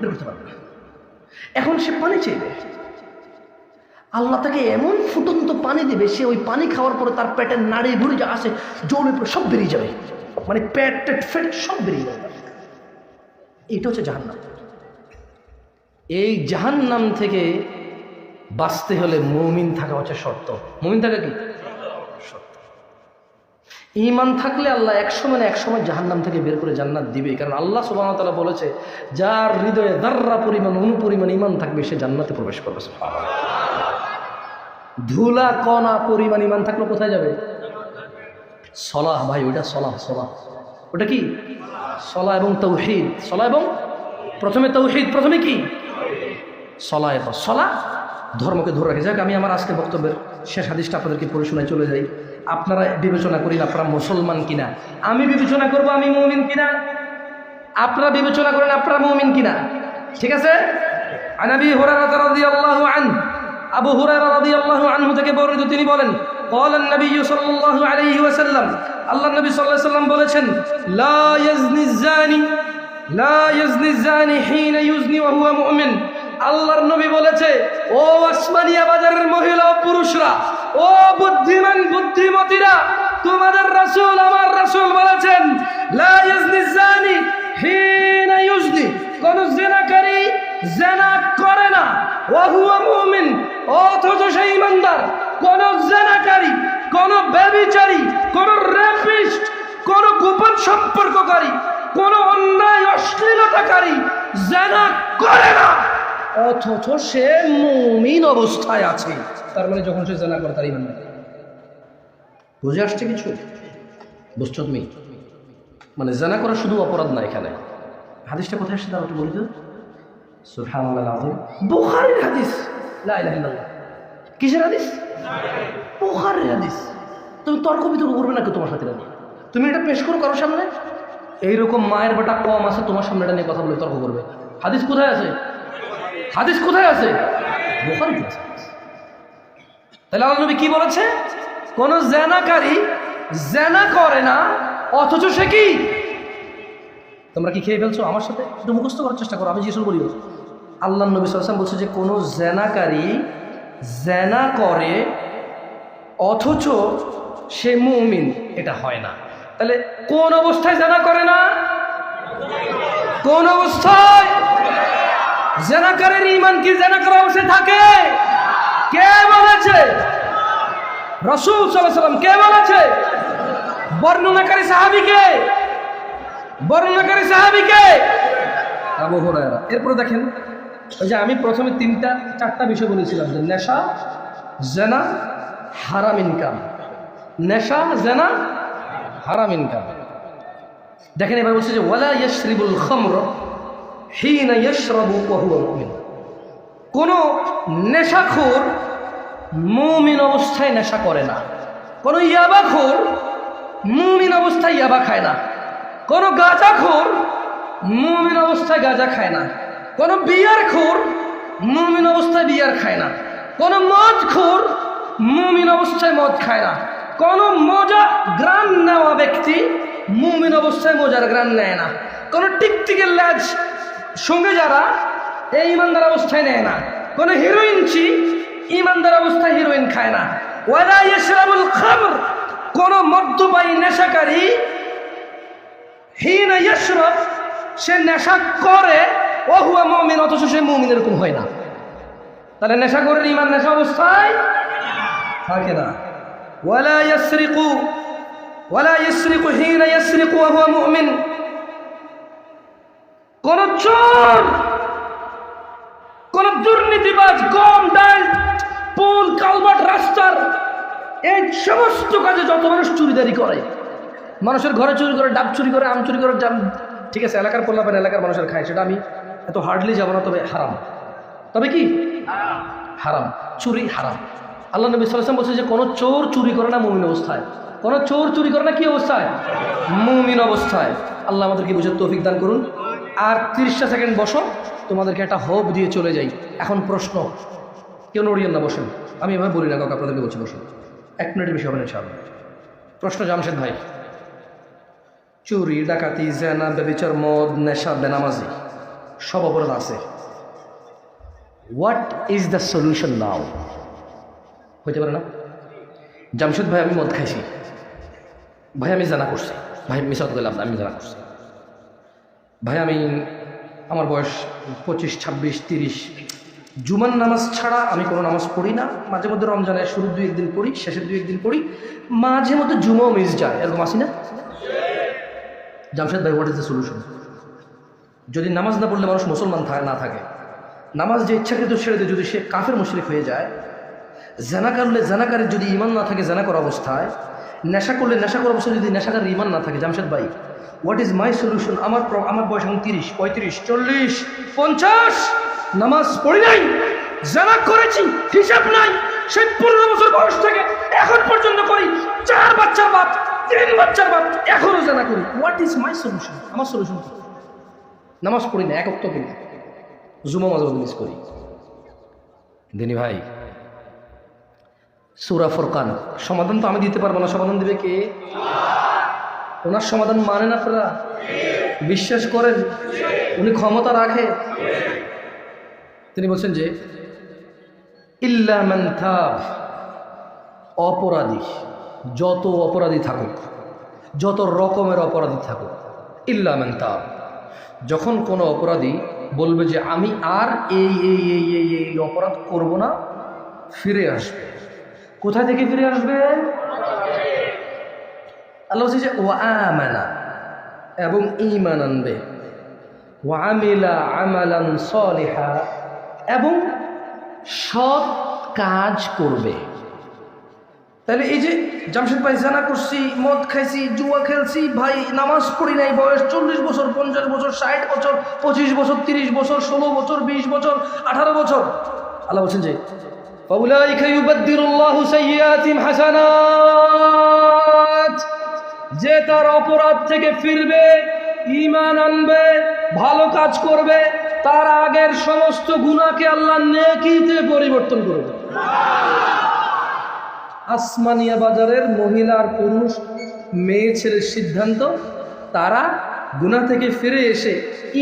বের করতে পারবে না। এখন সে পানি চাইবে, আল্লাহ তাকে এমন ফুটন্ত পানি দেবে, সে ওই পানি খাওয়ার পরে তার পেটের নাড়ি ভুড়ি যা আছে জমে পড়ে সব বেরিয়ে যাবে। মানে পেট টেট ফেট সব বেরিয়ে যাবে। এইটা হচ্ছে জাহান্নাম। এই জাহান্নাম থেকে বাঁচতে হলে মুমিন থাকা হচ্ছে শর্ত। মুমিন থাকা কি শর্ত? ঈমান থাকলে আল্লাহ একসময় জাহান্নাম থেকে বের করে জান্নাত দিবে। কারণ আল্লাহ সুবহানাহু ওয়া তাআলা বলেছে, যার হৃদয়ে যাররা পরিমাণ অনুপরিমাণ ঈমান থাকবে সে জান্নাতে প্রবেশ করবে। ধুলা কণা পরিমাণ ঈমান থাকলে কোথায় যাবে? সলাহ ভাই, ওইটা সলাহ। ওটা কি? সলাহ এবং তাওহীদ। সলাহ এবং প্রথমে তাওহীদ, প্রথমে কি? সলাহ। সলাহ ধর্মকে ধরে রাখে। যাক, আমি আমার আজকে বক্তব্যের শেষ হাদিসটা আপনাদেরকে পড়ে শোনায় চলে যাই। আপনারা বিবেচনা করেন আপনারা মুসলমান কিনা, আমি বিবেচনা করব আমি মুমিন কিনা, আপনারা বিবেচনা করেন আপনারা মুমিন কিনা। ঠিক আছে? আন আবি হুরায়রা রাদিয়াল্লাহু আনহু, আবু হুরায়রা রাদিয়াল্লাহু আনহু থেকে বর্ণিত, তিনি বলেন, قال النبي صلى الله عليه وسلم, আল্লাহ নবী সাল্লাল্লাহু আলাইহি ওয়াসাল্লাম বলেছেন, لا يزني الزاني حين يزني وهو مؤمن। আল্লাহর নবী বলেছে, ও আসমানিয়া বাজারের মহিলা ও পুরুষরা, ও বুদ্ধিমান বুদ্ধিমতীরা, তোমাদের রাসূল আমার রাসূল বলেছেন, লা ইয়াজনি জানি হিনা ইউজনি, কোন জিনাকারী জিনা করে না, ওয়া হুয়া মুমিন, অথচ সে ঈমানদার। কোন জিনাকারী, কোন ব্যভিচারী, কোন রেপিস্ট, কোন গোপন সম্পর্ককারী, কোন অন্যায় অশ্লীলতাকারী জিনা করে না, অথচ সে মুমিন অবস্থায় আছে। তার মানে যখন সে জিনা করে তার ঈমান নেই। বুঝে আসছে কিছু? বুঝছো তুমি? মানে জিনা করা শুধু অপরাধ না। এখানে হাদিসটা কোথায় আসছে তার একটু বলি তো। সুবহানাল্লাহ আযীম, বুখারীর হাদিস। লা ইলাহা ইল্লাল্লাহ। কিসের হাদিস? বুখারীর হাদিস। তুমি তর্ক বিতর্ক করবে না কেউ তোমার সাথে নিয়ে। তুমি এটা পেশ করো কারোর সামনে, এইরকম মায়ের বেটা কম আছে তোমার সামনে এটা নিয়ে কথা বলে তর্ক করবে। হাদিস কোথায় আছে? হাদিস কোথায় আছে? বুখারীতে আছে। তাহলে আল্লাহ নবী কি বলেছে? কোন জিনাকারী জিনা করে না, অথচ সে কি? তোমরা কি খেয়ে ফেলছো? আমার সাথে একটু মুখস্থ করার চেষ্টা করো, আমি জিজ্ঞেস বলি। আল্লাহ নবী সাল্লাল্লাহু আলাইহি ওয়াসাল্লাম বলছে যে কোন জিনাকারী জিনা করে অথচ সে মুমিন, এটা হয় না। তাহলে কোন অবস্থায় জিনা করে না? কোন অবস্থায়? জিনাকারীর ঈমান কি জিনা করা অবস্থায় থাকে? কে বলেছে? রাসূল সাল্লাল্লাহু আলাইহি ওয়াসাল্লাম। কে বলেছে? বর্ণনাকারী সাহাবীকে। বর্ণনাকারী সাহাবীকে আবু হুরায়রা। এরপরে দেখেন, ওই যে আমি প্রথমে চারটা বিষয় বলেছিলাম, যে নেশা, জিনা, হারাম ইনকাম। নেশা, জিনা, হারাম ইনকাম। দেখেন এবার বলছে যে ওয়ালা ইয়াশরিবুল খামর হিনা ইয়াশরাবু ওয়া হুয়া মুমিন। কোন নেশাখোর মুমিন অবস্থায় নেশা করে না। কোন ইয়াবাখোর মুমিন অবস্থায় ইয়াবা খায় না। কোন গাঁজাখোর মুমিন অবস্থায় গাঁজা খায় না। কোন বিয়ারখোর মুমিন অবস্থায় বিয়ার খায় না। কোন মদখোর মুমিন অবস্থায় মদ খায় না। কোন মজা গ্রান নেওয়া ব্যক্তি মুমিন অবস্থায় মজার গ্রান নেয় না। কোন টিকটিকের লেজ সঙ্গে যারা এই ইমানদার অবস্থায় নেয় না। কোন হিরোইনচি ইমানদার অবস্থায় হিরোইন খায় না। ওয়ালা ইয়াশরাবুল খামর, কোন মদ্যপায়ী নেশাকারী হিনা ইয়াশরাব, সে নেশা করে ও হুয়া মুমিন, অথচ সে মুমিন এরকম হয় না। তাহলে নেশা করে ইমান নেশা অবস্থায় থাকে না। ওয়ালা ইয়াসরিকু হিনা ইয়াসরিকু ওয়া হুয়া মুমিন, কোন চোর, কোন দুর্নীতিবাজ, গম ডাল পুল কালভার্ট রাস্তার এই সমস্ত কাজে যত মানুষ চুরিদারি করে, মানুষের ঘরে চুরি করে, ডাব চুরি করে, আম চুরি করে, ঠিক আছে এলাকার পোলাপান এলাকার মানুষের খায়, সেটা আমি এত হার্ডলি যাব না, তবে হারাম। তবে কি হারাম, চুরি হারাম। আল্লাহ নবী সাল্লাল্লাহু আলাইহি ওয়াসাল্লাম বলছে যে কোনো চোর চুরি করে না মুমিন অবস্থায়, কোনো চোর চুরি করে না কি অবস্থায়, মুমিন অবস্থায়। আল্লাহ আমাদেরকে বুঝার তৌফিক দান করুন। আর 30টা সেকেন্ড বসো, তোমাদেরকে একটা হোপ দিয়ে চলে যাই। এখন প্রশ্ন, কেউ নড়িয়েন না, বসেন। আমি এভাবে বলি না কাউকে, আপনাদেরকে বলছি বসুন, 1 মিনিটের বেশি হবে না ইনশাআল্লাহ। প্রশ্ন জামশেদ ভাই, চুরি ডাকাতি জেনা ব্যভিচার মদ নেশা বেনামাজি সব অপরাধ আছে, হোয়াট ইজ দ্য সলিউশন নাও? হইতে পারে না জামশেদ ভাই আমি মদ খাইছি, ভাই আমি জানা করছি, ভাই মিশাত গেলাম আমি জানা করছি, ভাই আমি আমার বয়স 25, 26, 30, জুমার নামাজ ছাড়া আমি কোনো নামাজ পড়ি না, মাঝে মধ্যে রমজানের শুরু 2-1 দিন পড়ি, শেষের 2-1 দিন পড়ি, মাঝে মধ্যে জুমাও মিস যায়, এরকম আসি না? জামশেদ ভাই হোয়াট ইজ দ্য সলিউশন? যদি নামাজ না পড়লে মানুষ মুসলমান না থাকে, নামাজ যে ইচ্ছাকৃত ছেড়ে দেয়, যদি সে কাফের মুশরিক হয়ে যায়, জানা করলে জানাকারীর যদি ইমান না থাকে জানা করা অবস্থায়, নেশা করলে নেশা করা অবস্থায় যদি নেশাকারীর ইমান না থাকে, জামশেদ ভাই হোয়াট ইজ মাই সলিউশন? আমার বয়স এখন 30, 35, 40, 50, নামাজ পড়ি নাই, জানা করেছি, হিসাব নাই, সেই 15 বছর বয়স থেকে এখন পর্যন্ত করি, 4 বাচ্চার বাপ, 3 বাচ্চার বাপ, এখনো জানা করি, হোয়াট ইজ মাই সলিউশন? আমার সলিউশন কি? নামাজ পড়ি না, 1 ওয়াক্ত পড়ি, জুমা মাঝে মধ্যে মিস করি। দিনী ভাই, সূরা ফুরকান, সমাধান তো আমি দিতে পারবো না, সমাধান দিবে কে? ওনার সমাধান মানেন আপনারা? বিশ্বাস করেন উনি ক্ষমতা রাখে? তিনি বলছেন যে ইল্লা মান তাব, অপরাধী যত অপরাধী থাকুক, যত রকমের অপরাধী থাকুক, ইল্লা মান তাব, যখন কোনো অপরাধী বলবে যে আমি আর এই এই এই এই এই অপরাধ করব না, ফিরে আসবে। কোথা থেকে ফিরে আসবে? আল্লাহ বলছে যে ওয়া আমানা, এবং ঈমান আনবে, ওয়া আমিলা আমালান সালিহা, এবং সৎ কাজ করবে। তাহলে এই যে জামশেদ ভাই জানা করছি, মদ খাইছি, জুয়া খেলছি, ভাই নামাজ পড়ি নাই, বয়স 40 বছর, 50 বছর, 60 বছর, 25 বছর, 30 বছর, 16 বছর, 20 বছর, 18 বছর, আল্লাহ বলছেন যে ফাউলাইকা ইউবাদদিলুল্লাহু সাইয়্যাতিহিম হাসানাত, যে তার অপরাধ থেকে ফিরবে, ঈমান আনবে, ভালো কাজ করবে, তার আগের সমস্ত গুনাহকে আল্লাহ নেকিতে পরিবর্তন করবে। আসমানিয়া বাজারের মহিলা আর পুরুষ, মেয়ে ছেলের সিদ্ধান্ত, তারা গুনাহ থেকে ফিরে এসে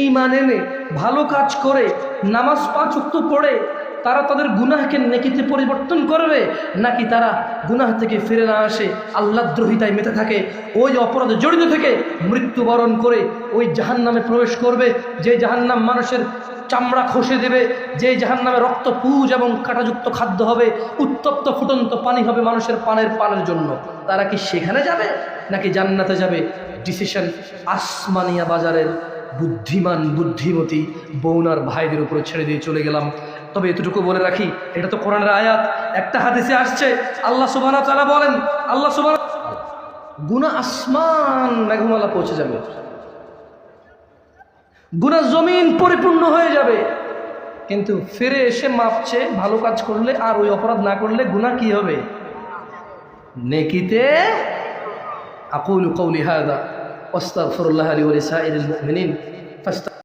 ঈমান এনে ভালো কাজ করে নামাজ 5 ওয়াক্ত পড়ে তারা তাদের গুনাহকে নেকিতে পরিবর্তন করবে, নাকি তারা গুনাহ থেকে ফিরে না আসে আল্লাহদ্রোহিতায় মেতে থাকে, ওই অপরাধে জড়িত থেকে মৃত্যুবরণ করে ওই জাহান্নামে প্রবেশ করবে, যে জাহান্নাম মানুষের চামড়া খসে দেবে, যে জাহান্নামে রক্ত পুজ এবং কাঁটাযুক্ত খাদ্য হবে, উত্তপ্ত ফুটন্ত পানি হবে মানুষের পানের জন্য। তারা কি সেখানে যাবে নাকি জান্নাতে যাবে? ডিসিশন আসমানিয়া বাজারের বুদ্ধিমান বুদ্ধিমতী বৌনার ভাইদের উপরে ছেড়ে দিয়ে চলে গেলাম। তবে এতটুকু বলে রাখি, এটা তো কোরআনের আয়াত, একটা হাদিসে আসছে আল্লাহ সুবহানাহু ওয়া তাআলা বলেন, আল্লাহ সুবহানাহু গুনাহ আসমান মেঘমালা পৌঁছে যাবে, গুনাহ জমিন পরিপূর্ণ হয়ে যাবে, কিন্তু ফিরে এসে মাপছে ভালো কাজ করলে আর ওই অপরাধ না করলে গুনাহ কি হবে? নেকিতে। আকুলু কওলি হাযা ওয়াস্তাগফিরুল্লাহ লি ওয়া লিসাইরিল মুমিনিন